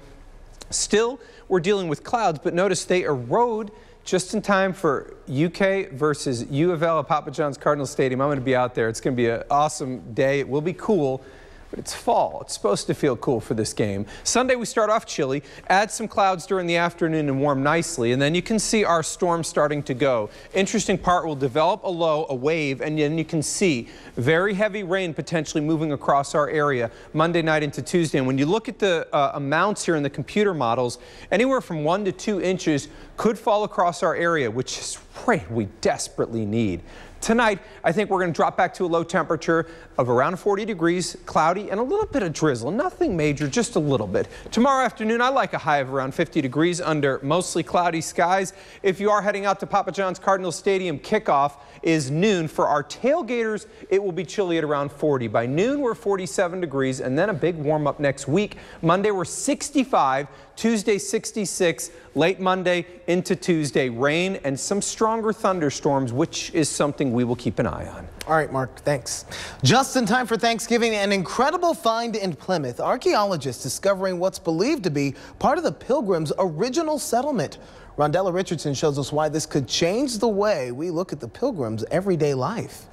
still we're dealing with clouds, but notice they erode just in time for UK versus U of L at Papa John's Cardinal Stadium. I'm going to be out there. It's going to be an awesome day. It will be cool. But it's fall. It's supposed to feel cool for this game. Sunday we start off chilly, add some clouds during the afternoon and warm nicely, and then you can see our storm starting to go. Interesting part, we'll develop a low, a wave, and then you can see very heavy rain potentially moving across our area Monday night into Tuesday. And when you look at the amounts here in the computer models, anywhere from 1 to 2 inches could fall across our area, which is rain we desperately need. Tonight, I think we're going to drop back to a low temperature of around 40 degrees, cloudy, and a little bit of drizzle. Nothing major, just a little bit. Tomorrow afternoon, I like a high of around 50 degrees under mostly cloudy skies. If you are heading out to Papa John's Cardinal Stadium, kickoff is noon. For our tailgaters, it will be chilly at around 40. By noon, we're 47 degrees, and then a big warm up next week. Monday, we're 65. Tuesday, 66. Late Monday into Tuesday, rain and some stronger thunderstorms, which is something we will keep an eye on. All right, Mark, thanks. Just in time for Thanksgiving, an incredible find in Plymouth. Archaeologists discovering what's believed to be part of the Pilgrims' original settlement. Rondella Richardson shows us why this could change the way we look at the Pilgrims' everyday life.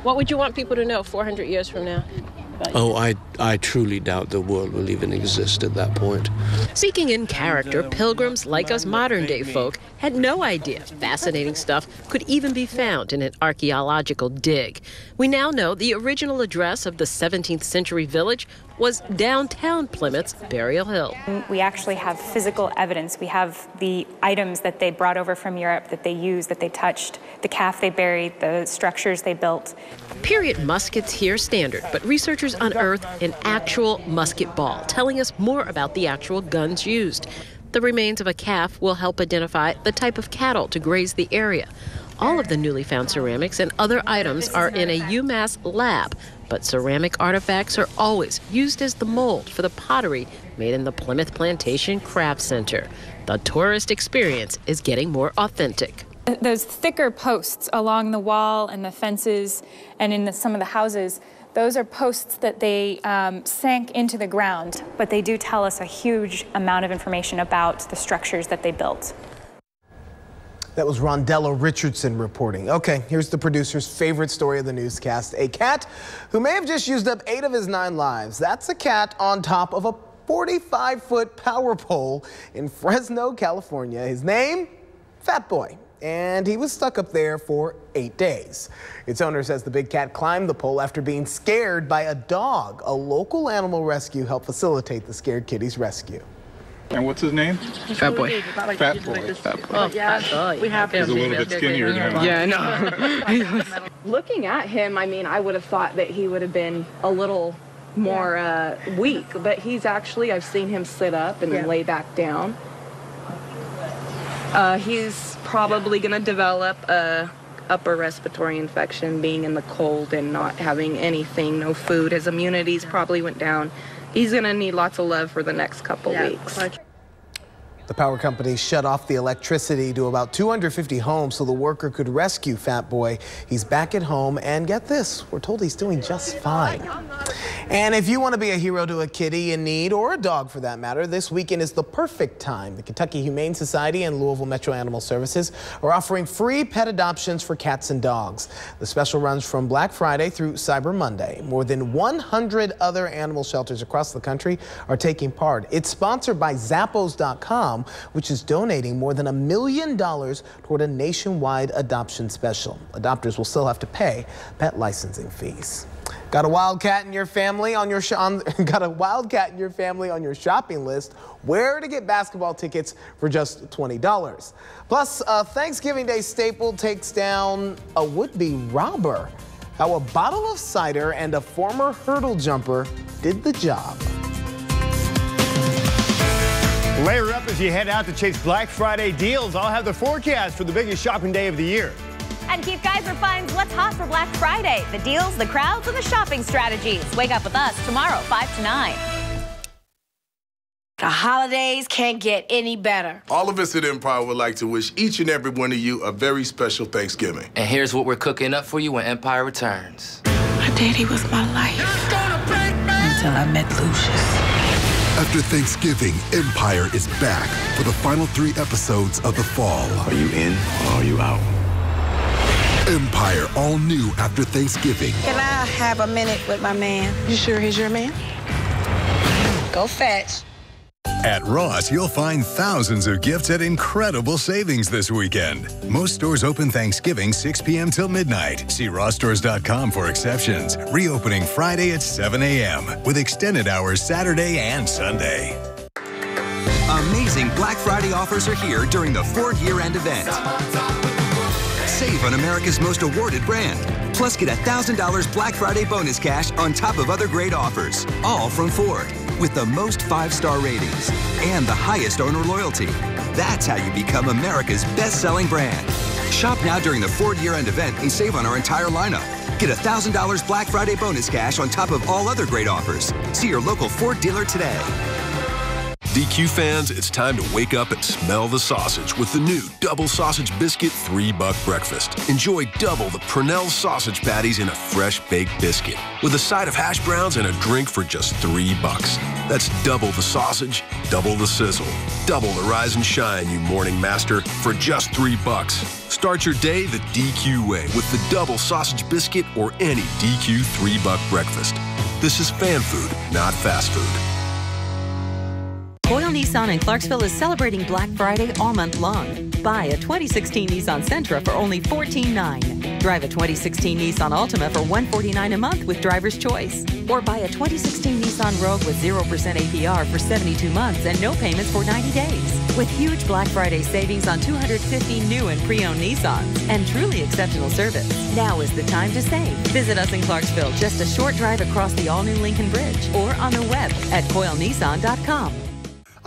What would you want people to know 400 years from now? Oh, I truly doubt the world will even exist at that point. Speaking in character, pilgrims, like us modern-day folk, had no idea fascinating stuff could even be found in an archaeological dig. We now know the original address of the 17th century village was downtown Plymouth's Burial Hill. We actually have physical evidence. We have the items that they brought over from Europe, that they used, that they touched, the calf they buried, the structures they built. Period muskets here standard, but researchers unearthed an actual musket ball, telling us more about the actual guns used. The remains of a calf will help identify the type of cattle to graze the area. All of the newly found ceramics and other items are in a UMass lab, but ceramic artifacts are always used as the mold for the pottery made in the Plymouth Plantation Craft Center. The tourist experience is getting more authentic. Those thicker posts along the wall and the fences and in some of the houses, those are posts that they sank into the ground, but they do tell us a huge amount of information about the structures that they built. That was Rondella Richardson reporting. Okay, here's the producer's favorite story of the newscast. A cat who may have just used up 8 of his 9 lives. That's a cat on top of a 45-foot power pole in Fresno, California. His name? Fat Boy. and he was stuck up there for 8 days. Its owner says the big cat climbed the pole after being scared by a dog. A local animal rescue helped facilitate the scared kitty's rescue. And what's his name? Fat Boy. Fat Boy. Fat Boy. Oh, yeah. We have He's a little bit skinnier than him. Yeah, I know. Looking at him, I mean, I would have thought that he would have been a little more weak, but he's actually, I've seen him sit up and then lay back down. He's probably going to develop a upper respiratory infection, being in the cold and not having anything, no food. His immunity's probably went down. He's going to need lots of love for the next couple weeks. The power company shut off the electricity to about 250 homes so the worker could rescue Fat Boy. He's back at home, and get this, we're told he's doing just fine. And if you want to be a hero to a kitty in need, or a dog for that matter, this weekend is the perfect time. The Kentucky Humane Society and Louisville Metro Animal Services are offering free pet adoptions for cats and dogs. The special runs from Black Friday through Cyber Monday. More than 100 other animal shelters across the country are taking part. It's sponsored by Zappos.com, which is donating more than $1 million toward a nationwide adoption special. Adopters will still have to pay pet licensing fees. Got a wildcat in your family on your shopping list? Where to get basketball tickets for just $20. Plus, a Thanksgiving Day staple takes down a would-be robber. How a bottle of cider and a former hurdle jumper did the job. Layer up as you head out to chase Black Friday deals. I'll have the forecast for the biggest shopping day of the year. And Keith Geiser finds what's hot for Black Friday. The deals, the crowds, and the shopping strategies. Wake up with us tomorrow, 5 to 9. The holidays can't get any better. All of us at Empire would like to wish each and every one of you a very special Thanksgiving. And here's what we're cooking up for you when Empire returns. My daddy was my life until I met Lucius. After Thanksgiving, Empire is back for the final 3 episodes of the fall. Are you in or are you out? Empire, all new after Thanksgiving. Can I have a minute with my man? You sure he's your man? Go fetch. At Ross, you'll find thousands of gifts at incredible savings this weekend. Most stores open Thanksgiving 6 p.m. till midnight. See rossstores.com for exceptions. Reopening Friday at 7 a.m. with extended hours Saturday and Sunday. Amazing Black Friday offers are here during the Ford year-end event. Save on America's most awarded brand. Plus, get $1,000 Black Friday bonus cash on top of other great offers. All from Ford. With the most 5-star ratings and the highest owner loyalty. That's how you become America's best-selling brand. Shop now during the Ford year-end event and save on our entire lineup. Get $1,000 Black Friday bonus cash on top of all other great offers. See your local Ford dealer today. DQ fans, it's time to wake up and smell the sausage with the new Double Sausage Biscuit $3 breakfast. Enjoy double the Purnell sausage patties in a fresh baked biscuit with a side of hash browns and a drink for just $3. That's double the sausage, double the sizzle, double the rise and shine, you morning master, for just $3. Start your day the DQ way with the Double Sausage Biscuit or any DQ $3 breakfast. This is fan food, not fast food. Coyle Nissan in Clarksville is celebrating Black Friday all month long. Buy a 2016 Nissan Sentra for only $14,900. Drive a 2016 Nissan Altima for $149 a month with driver's choice. Or buy a 2016 Nissan Rogue with 0% APR for 72 months and no payments for 90 days. With huge Black Friday savings on 250 new and pre-owned Nissans and truly exceptional service. Now is the time to save. Visit us in Clarksville, just a short drive across the all-new Lincoln Bridge, or on the web at CoyleNissan.com.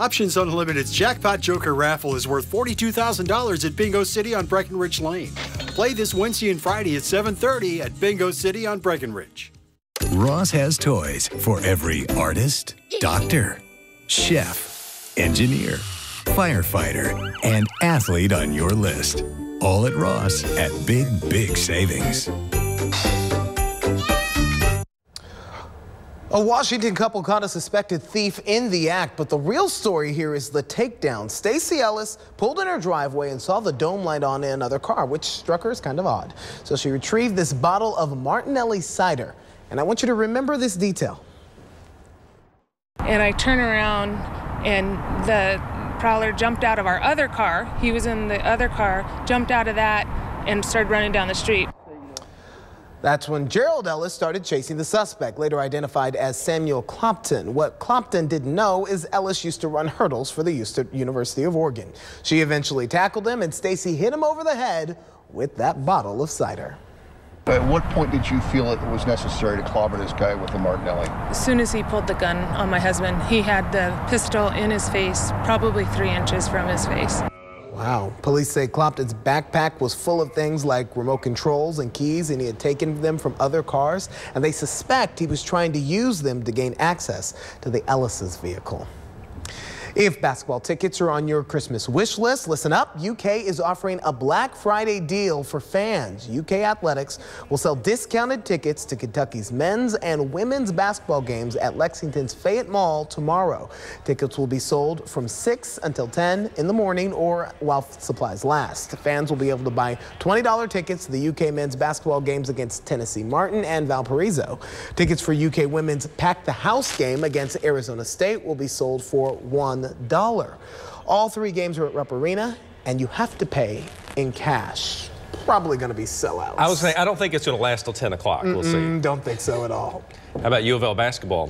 Options Unlimited's Jackpot Joker raffle is worth $42,000 at Bingo City on Breckenridge Lane. Play this Wednesday and Friday at 7:30 at Bingo City on Breckenridge. Ross has toys for every artist, doctor, chef, engineer, firefighter, and athlete on your list. All at Ross at big savings. A Washington couple caught a suspected thief in the act, but the real story here is the takedown. Stacey Ellis pulled in her driveway and saw the dome light on in another car, which struck her as kind of odd. So she retrieved this bottle of Martinelli cider, and I want you to remember this detail. And I turn around and the prowler jumped out of our other car. He was in the other car, jumped out of that, and started running down the street. That's when Gerald Ellis started chasing the suspect, later identified as Samuel Clopton. What Clopton didn't know is Ellis used to run hurdles for the University of Oregon. She eventually tackled him, and Stacy hit him over the head with that bottle of cider. At what point did you feel it was necessary to clobber this guy with the Martinelli? As soon as he pulled the gun on my husband, he had the pistol in his face, probably 3 inches from his face. Wow. Police say Clopton's backpack was full of things like remote controls and keys, and he had taken them from other cars, and they suspect he was trying to use them to gain access to the Ellis's vehicle. If basketball tickets are on your Christmas wish list, listen up. UK is offering a Black Friday deal for fans. UK Athletics will sell discounted tickets to Kentucky's men's and women's basketball games at Lexington's Fayette Mall tomorrow. Tickets will be sold from 6 until 10 in the morning or while supplies last. Fans will be able to buy $20 tickets to the UK men's basketball games against Tennessee Martin and Valparaiso. Tickets for UK women's Pack the House game against Arizona State will be sold for $1. All 3 games are at Rupp Arena, and you have to pay in cash. Probably going to be sellouts. I was saying, I don't think it's going to last till 10 o'clock. We'll see. Don't think so at all. How about U of L basketball?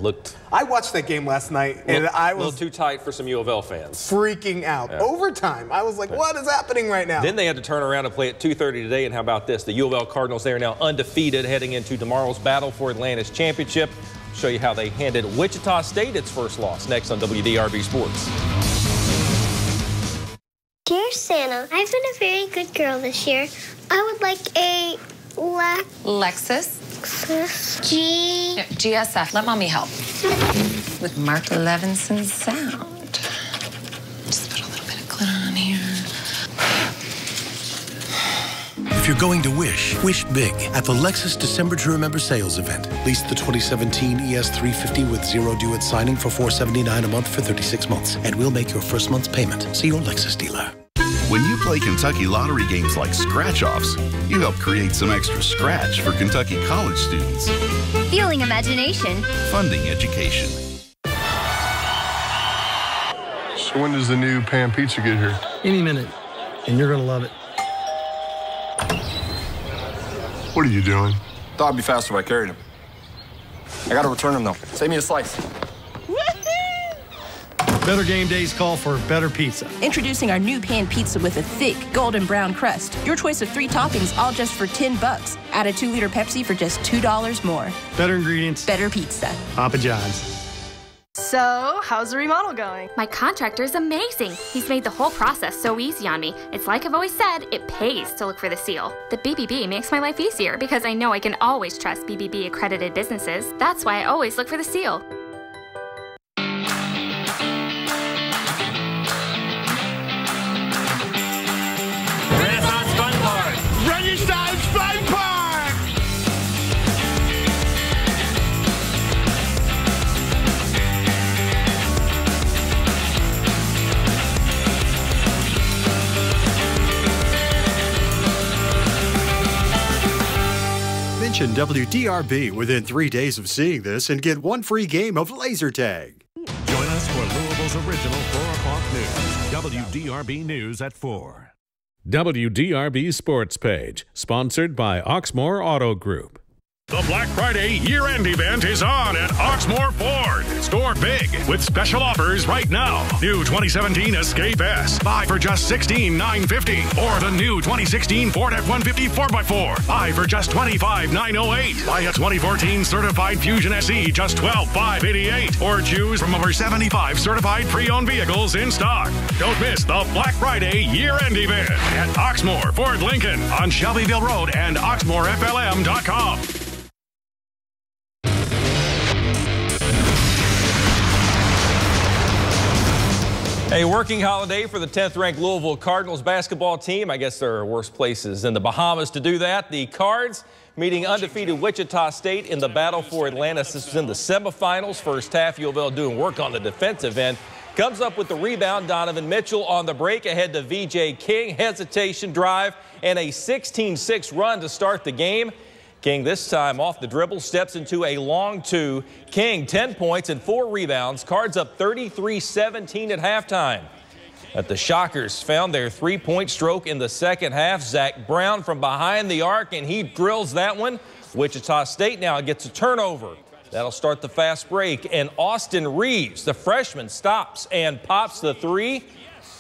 I watched that game last night, and I was a little too tight for some U of L fans. Freaking out. Yeah. Overtime. I was like, what is happening right now? Then they had to turn around and play at 2:30 today, and how about this? The U of L Cardinals, they are now undefeated heading into tomorrow's battle for Atlanta's championship. Show you how they handed Wichita State its first loss next on WDRB Sports. Dear Santa, I've been a very good girl this year. I would like a Lexus. GSF. Let Mommy help. With Mark Levinson's sound. Just put a little bit of glitter on here. If you're going to wish big at the Lexus December to Remember sales event. Lease the 2017 ES350 with zero due at signing for $479 a month for 36 months. And we'll make your first month's payment. See your Lexus dealer. When you play Kentucky lottery games like scratch-offs, you help create some extra scratch for Kentucky college students. Fueling imagination. Funding education. So when does the new pan pizza get here? Any minute, and you're gonna love it. What are you doing? Thought it'd be faster if I carried him. I gotta return him though. Save me a slice. Better game days call for better pizza. Introducing our new pan pizza with a thick golden brown crust. Your choice of 3 toppings, all just for $10. Add a 2-liter Pepsi for just $2 more. Better ingredients. Better pizza. Papa John's. So, how's the remodel going? My contractor is amazing. He's made the whole process so easy on me. It's like I've always said, it pays to look for the seal. The BBB makes my life easier because I know I can always trust BBB accredited businesses. That's why I always look for the seal. Mention WDRB within 3 days of seeing this and get 1 free game of laser tag. Join us for Louisville's original 4 o'clock news. WDRB News at 4. WDRB Sports Page, sponsored by Oxmoor Auto Group. The Black Friday year-end event is on at Oxmoor Ford. Score big with special offers right now. New 2017 Escape S, buy for just $16,950. Or the new 2016 Ford F-150 4x4, buy for just $25,908. Buy a 2014 Certified Fusion SE, just $12,588. Or choose from over 75 certified pre-owned vehicles in stock. Don't miss the Black Friday year-end event at Oxmoor Ford Lincoln on Shelbyville Road and OxmoorFLM.com. A working holiday for the 10th-ranked Louisville Cardinals basketball team. I guess there are worse places than the Bahamas to do that. The Cards meeting undefeated Wichita State in the battle for Atlantis. This was in the semifinals. First half, U of L doing work on the defensive end. Comes up with the rebound. Donovan Mitchell on the break ahead to V.J. King. Hesitation drive and a 16-6 run to start the game. King this time off the dribble, steps into a long 2. King 10 points and 4 rebounds. Cards up 33-17 at halftime. But the Shockers found their three-point stroke in the second half. Zach Brown from behind the arc, and he drills that one. Wichita State now gets a turnover. That'll start the fast break. And Austin Reeves, the freshman, stops and pops the three.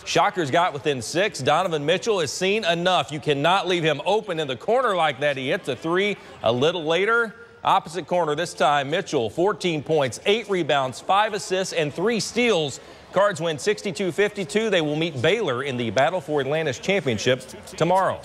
Shockers got within 6. Donovan Mitchell has seen enough. You cannot leave him open in the corner like that. He hits the three a little later. Opposite corner this time, Mitchell, 14 points, 8 rebounds, 5 assists, and 3 steals. Cards win 62-52. They will meet Baylor in the Battle for Atlantis Championship tomorrow.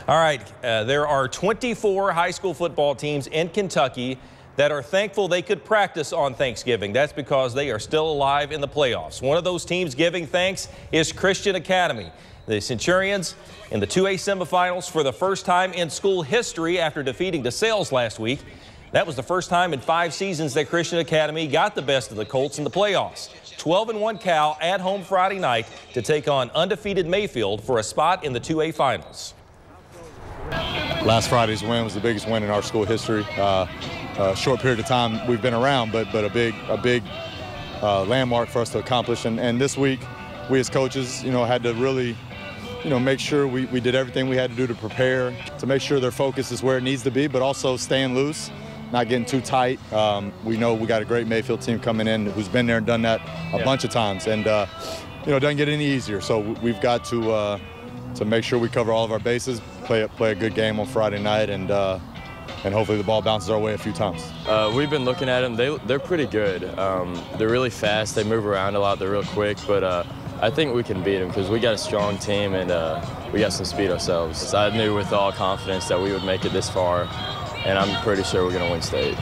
All right, there are 24 high school football teams in Kentucky that are thankful they could practice on Thanksgiving. That's because they are still alive in the playoffs. One of those teams giving thanks is Christian Academy. The Centurions in the 2A semifinals for the first time in school history after defeating DeSales last week. That was the first time in 5 seasons that Christian Academy got the best of the Colts in the playoffs. 12-1 Cal at home Friday night to take on undefeated Mayfield for a spot in the 2A finals. Last Friday's win was the biggest win in our school history. Short period of time we've been around, but a big landmark for us to accomplish. And this week, we as coaches, had to really, make sure we did everything we had to do to prepare, to make sure their focus is where it needs to be, but also staying loose, not getting too tight. We know we got a great Mayfield team coming in who's been there and done that a bunch of times, and it doesn't get any easier. So we've got to make sure we cover all of our bases, play a good game on Friday night, and hopefully the ball bounces our way a few times. We've been looking at them. They're pretty good. They're really fast. They move around a lot. They're real quick. But I think we can beat them because we got a strong team and we got some speed ourselves. I knew with all confidence that we would make it this far, and I'm pretty sure we're going to win state.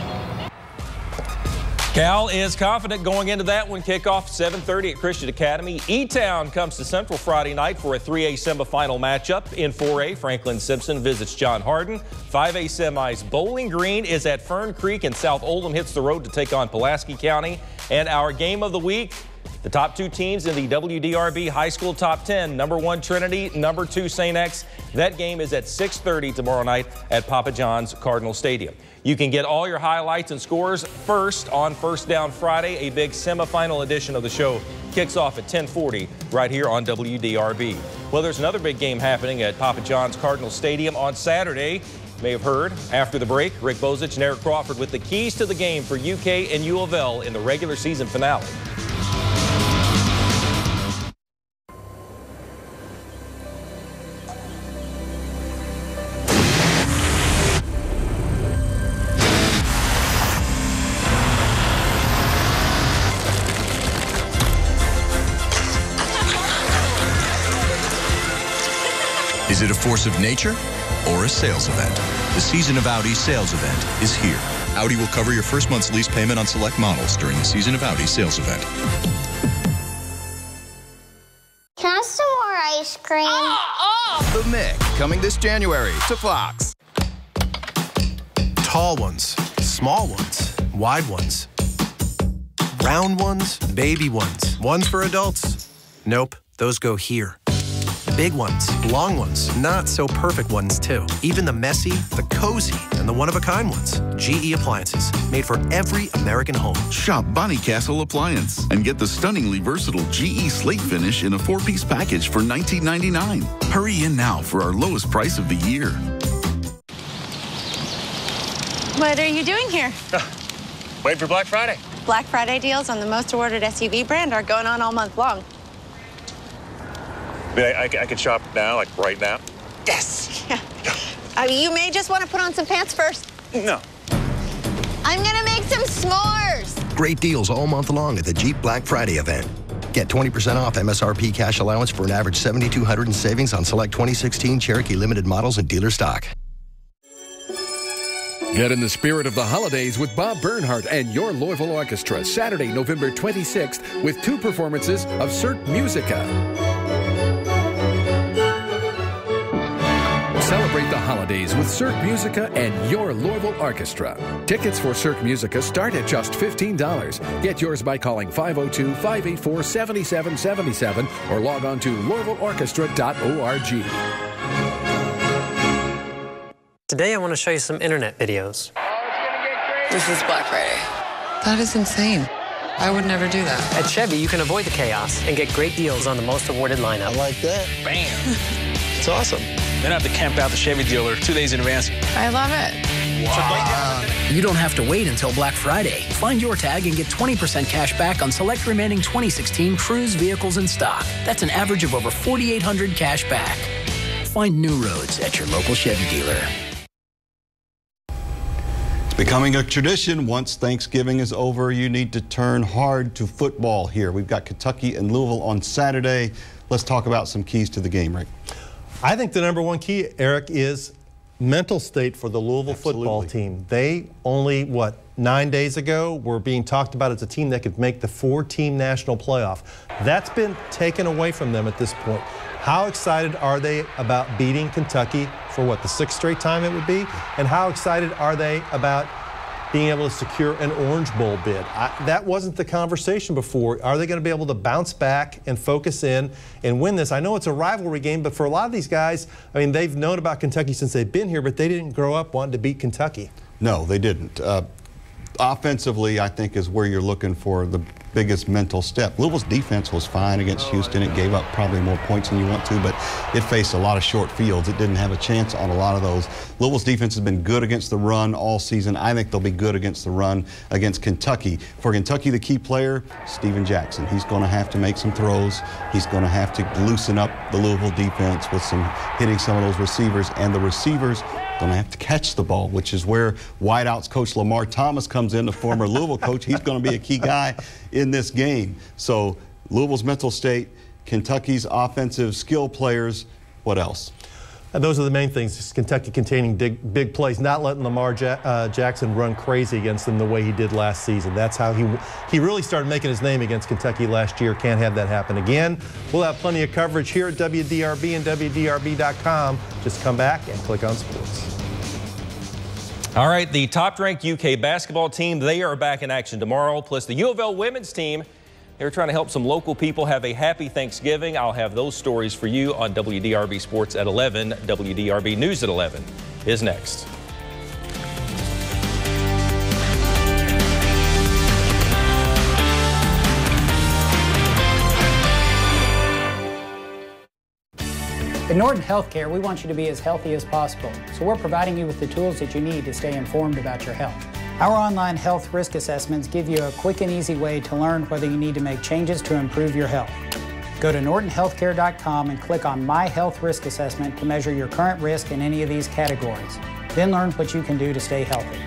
Cal is confident going into that one. Kickoff 7:30 at Christian Academy. E-Town comes to Central Friday night for a 3A semifinal matchup. In 4A, Franklin Simpson visits John Hardin. 5A semis, Bowling Green is at Fern Creek, and South Oldham hits the road to take on Pulaski County. And our game of the week, the top 2 teams in the WDRB High School Top 10, number 1 Trinity, number 2 St. X. That game is at 6:30 tomorrow night at Papa John's Cardinal Stadium. You can get all your highlights and scores first on First Down Friday. A big semifinal edition of the show kicks off at 10:40 right here on WDRB. Well, there's another big game happening at Papa John's Cardinal Stadium on Saturday. You may have heard after the break, Rick Bozich and Eric Crawford with the keys to the game for UK and U of L in the regular season finale. Is it a force of nature or a sales event? The Season of Audi sales event is here. Audi will cover your first month's lease payment on select models during the Season of Audi sales event. Can I have some more ice cream? The Mick, coming this January to Fox. Tall ones, small ones, wide ones, round ones, baby ones, ones for adults. Nope, those go here. Big ones, long ones, not so perfect ones too. Even the messy, the cozy, and the one-of-a-kind ones. GE Appliances, made for every American home. Shop Bonnie Castle Appliance and get the stunningly versatile GE slate finish in a 4-piece package for $19.99. Hurry in now for our lowest price of the year. What are you doing here? Waiting for Black Friday. Black Friday deals on the most awarded SUV brand are going on all month long. I mean, I can shop now, like right now? Yes. Yeah. You may just want to put on some pants first. No. I'm going to make some s'mores. Great deals all month long at the Jeep Black Friday event. Get 20% off MSRP cash allowance for an average $7,200 in savings on select 2016 Cherokee Limited models and dealer stock. Get in the spirit of the holidays with Bob Bernhardt and your Louisville Orchestra Saturday, November 26th with 2 performances of Cirque Musica. Celebrate the holidays with Cirque Musica and your Louisville Orchestra. Tickets for Cirque Musica start at just $15. Get yours by calling 502-584-7777 or log on to LouisvilleOrchestra.org. Today I want to show you some internet videos. This is Black Friday. That is insane. I would never do that. At Chevy, you can avoid the chaos and get great deals on the most awarded lineup. I like that. Bam. It's awesome. Then I have to camp out the Chevy dealer 2 days in advance. I love it. Wow. You don't have to wait until Black Friday. Find your tag and get 20% cash back on select remaining 2016 Cruise vehicles in stock. That's an average of over $4,800 cash back. Find new roads at your local Chevy dealer. It's becoming a tradition. Once Thanksgiving is over, you need to turn hard to football here. We've got Kentucky and Louisville on Saturday. Let's talk about some keys to the game, Rick. I think the number one key, Eric, is mental state for the Louisville football team. They only, 9 days ago were being talked about as a team that could make the 4-team national playoff. That's been taken away from them at this point. How excited are they about beating Kentucky for the 6th straight time it would be? And how excited are they about being able to secure an Orange Bowl bid? That wasn't the conversation before. Are they going to be able to bounce back and focus in and win this? I know it's a rivalry game, but for a lot of these guys, I mean, they've known about Kentucky since they've been here, but they didn't grow up wanting to beat Kentucky. No, they didn't. Offensively, I think, is where you're looking for the biggest mental step. Louisville's defense was fine against Houston. It gave up probably more points than you want to, but it faced a lot of short fields. It didn't have a chance on a lot of those. Louisville's defense has been good against the run all season. I think they'll be good against the run against Kentucky. For Kentucky, the key player, Steven Jackson. He's going to have to make some throws. He's going to have to loosen up the Louisville defense with hitting some of those receivers, and the receivers going to have to catch the ball, which is where wideouts coach Lamar Thomas comes in, the former Louisville coach. He's going to be a key guy in this game. So Louisville's mental state, Kentucky's offensive skill players, what else? And those are the main things. Just Kentucky containing big plays, not letting Lamar Jackson run crazy against them the way he did last season. That's how he really started making his name against Kentucky last year. Can't have that happen again. We'll have plenty of coverage here at WDRB and WDRB.com. Just come back and click on sports. All right, the top-ranked UK basketball team, they are back in action tomorrow, plus the U of L women's team. They're trying to help some local people have a happy Thanksgiving. I'll have those stories for you on WDRB Sports at 11. WDRB News at 11 is next. At Norton Healthcare, we want you to be as healthy as possible, so we're providing you with the tools that you need to stay informed about your health. Our online health risk assessments give you a quick and easy way to learn whether you need to make changes to improve your health. Go to nortonhealthcare.com and click on My Health Risk Assessment to measure your current risk in any of these categories. Then learn what you can do to stay healthy.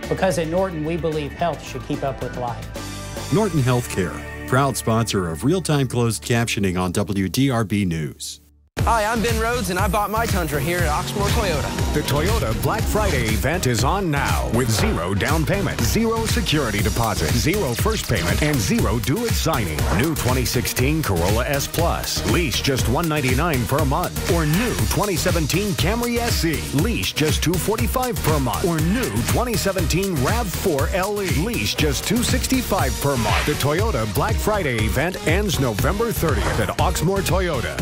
Because at Norton, we believe health should keep up with life. Norton Healthcare, proud sponsor of real-time closed captioning on WDRB News. Hi, I'm Ben Rhodes, and I bought my Tundra here at Oxmoor Toyota. The Toyota Black Friday event is on now with 0 down payment, 0 security deposit, 0 first payment, and 0 due at signing. New 2016 Corolla S Plus, lease just $199 per month. Or new 2017 Camry SE, lease just $245 per month. Or new 2017 RAV4 LE, lease just $265 per month. The Toyota Black Friday event ends November 30th at Oxmoor Toyota.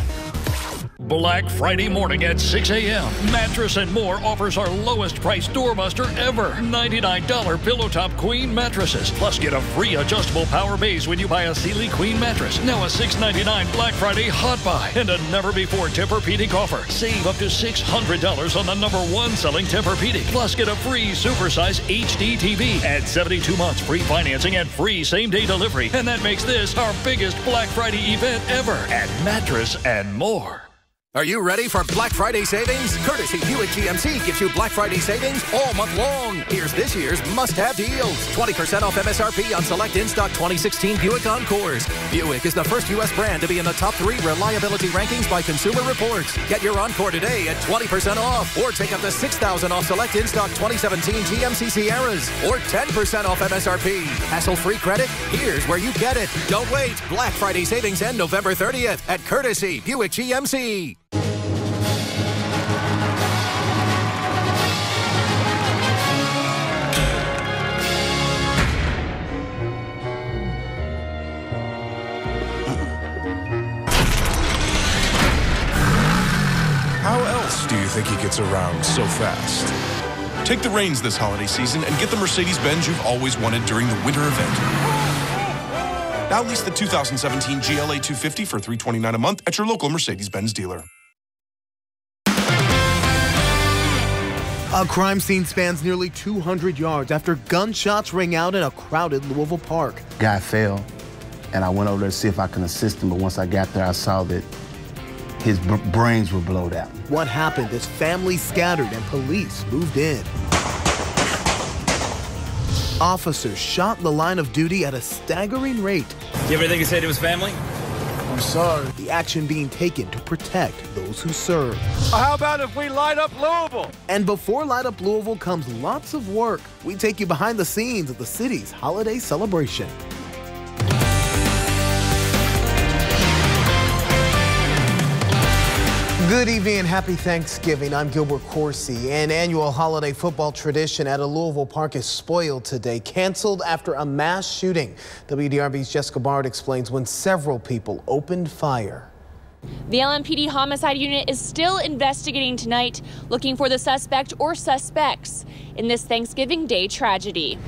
Black Friday morning at 6 a.m. Mattress and More offers our lowest price doorbuster ever. $99 Pillow Top Queen mattresses. Plus get a free adjustable power base when you buy a Sealy Queen mattress. Now a $6.99 Black Friday hot buy. And a never-before Tempur-Pedic offer. Save up to $600 on the #1 selling Tempur-Pedic. Plus get a free supersize HD TV. Add 72 months free financing and free same-day delivery. And that makes this our biggest Black Friday event ever at Mattress and More. Are you ready for Black Friday savings? Courtesy Buick GMC gives you Black Friday savings all month long. Here's this year's must-have deals. 20% off MSRP on select in-stock 2016 Buick Encores. Buick is the first U.S. brand to be in the top 3 reliability rankings by Consumer Reports. Get your Encore today at 20% off. Or take up to $6,000 off select in-stock 2017 GMC Sierras. Or 10% off MSRP. Hassle-free credit? Here's where you get it. Don't wait. Black Friday savings end November 30th at Courtesy Buick GMC. How else do you think he gets around so fast? Take the reins this holiday season and get the Mercedes-Benz you've always wanted during the winter event. Now lease the 2017 GLA 250 for $329 a month at your local Mercedes-Benz dealer. A crime scene spans nearly 200 yards after gunshots rang out in a crowded Louisville park. Guy fell, and I went over there to see if I can assist him, but once I got there, I saw that his brains were blown out. What happened as families scattered and police moved in? Officers shot the line of duty at a staggering rate. Do you have anything to say to his family? I'm sorry. The action being taken to protect those who serve. How about if we light up Louisville? And before Light Up Louisville comes lots of work. We take you behind the scenes of the city's holiday celebration. Good evening and happy Thanksgiving. I'm Gilbert Corsi. An annual holiday football tradition at a Louisville park is spoiled today, canceled after a mass shooting. WDRB's Jessica Bard explains when several people opened fire. The LMPD homicide unit is still investigating tonight, looking for the suspect or suspects in this Thanksgiving Day tragedy.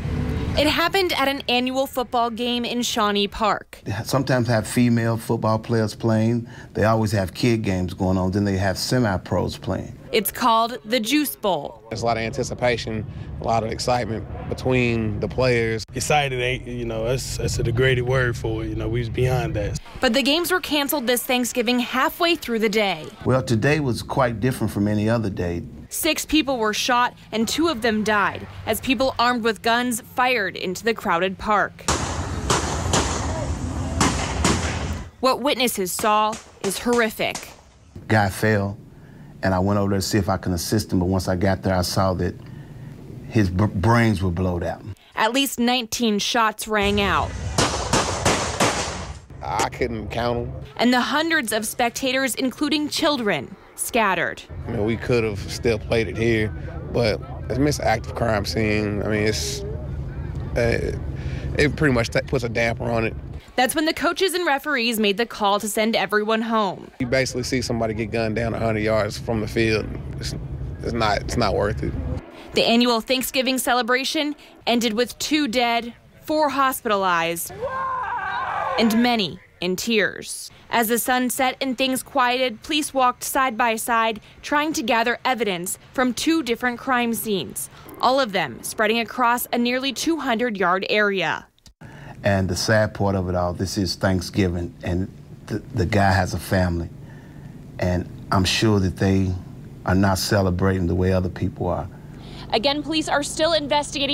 It happened at an annual football game in Shawnee Park. Sometimes have female football players playing. They always have kid games going on. Then they have semi-pros playing. It's called the Juice Bowl. There's a lot of anticipation, a lot of excitement between the players. Excited ain't, that's a degraded word for it. We was beyond that. But the games were canceled this Thanksgiving halfway through the day. Well, today was quite different from any other day. 6 people were shot and 2 of them died as people armed with guns fired into the crowded park. What witnesses saw is horrific. Guy fell, and I went over there to see if I can assist him, but once I got there, I saw that his brains were blown out. At least 19 shots rang out. I couldn't count them. And the hundreds of spectators, including children, scattered. We could have still played it here, but it's an active crime scene. It pretty much puts a damper on it. That's when the coaches and referees made the call to send everyone home. You basically see somebody get gunned down 100 yards from the field. It's not worth it. The annual Thanksgiving celebration ended with 2 dead, 4 hospitalized, and many in tears. As the sun set and things quieted, police walked side by side, trying to gather evidence from 2 different crime scenes, all of them spreading across a nearly 200-yard area. And the sad part of it all, this is Thanksgiving, and the guy has a family. And I'm sure that they are not celebrating the way other people are. Again, police are still investigating.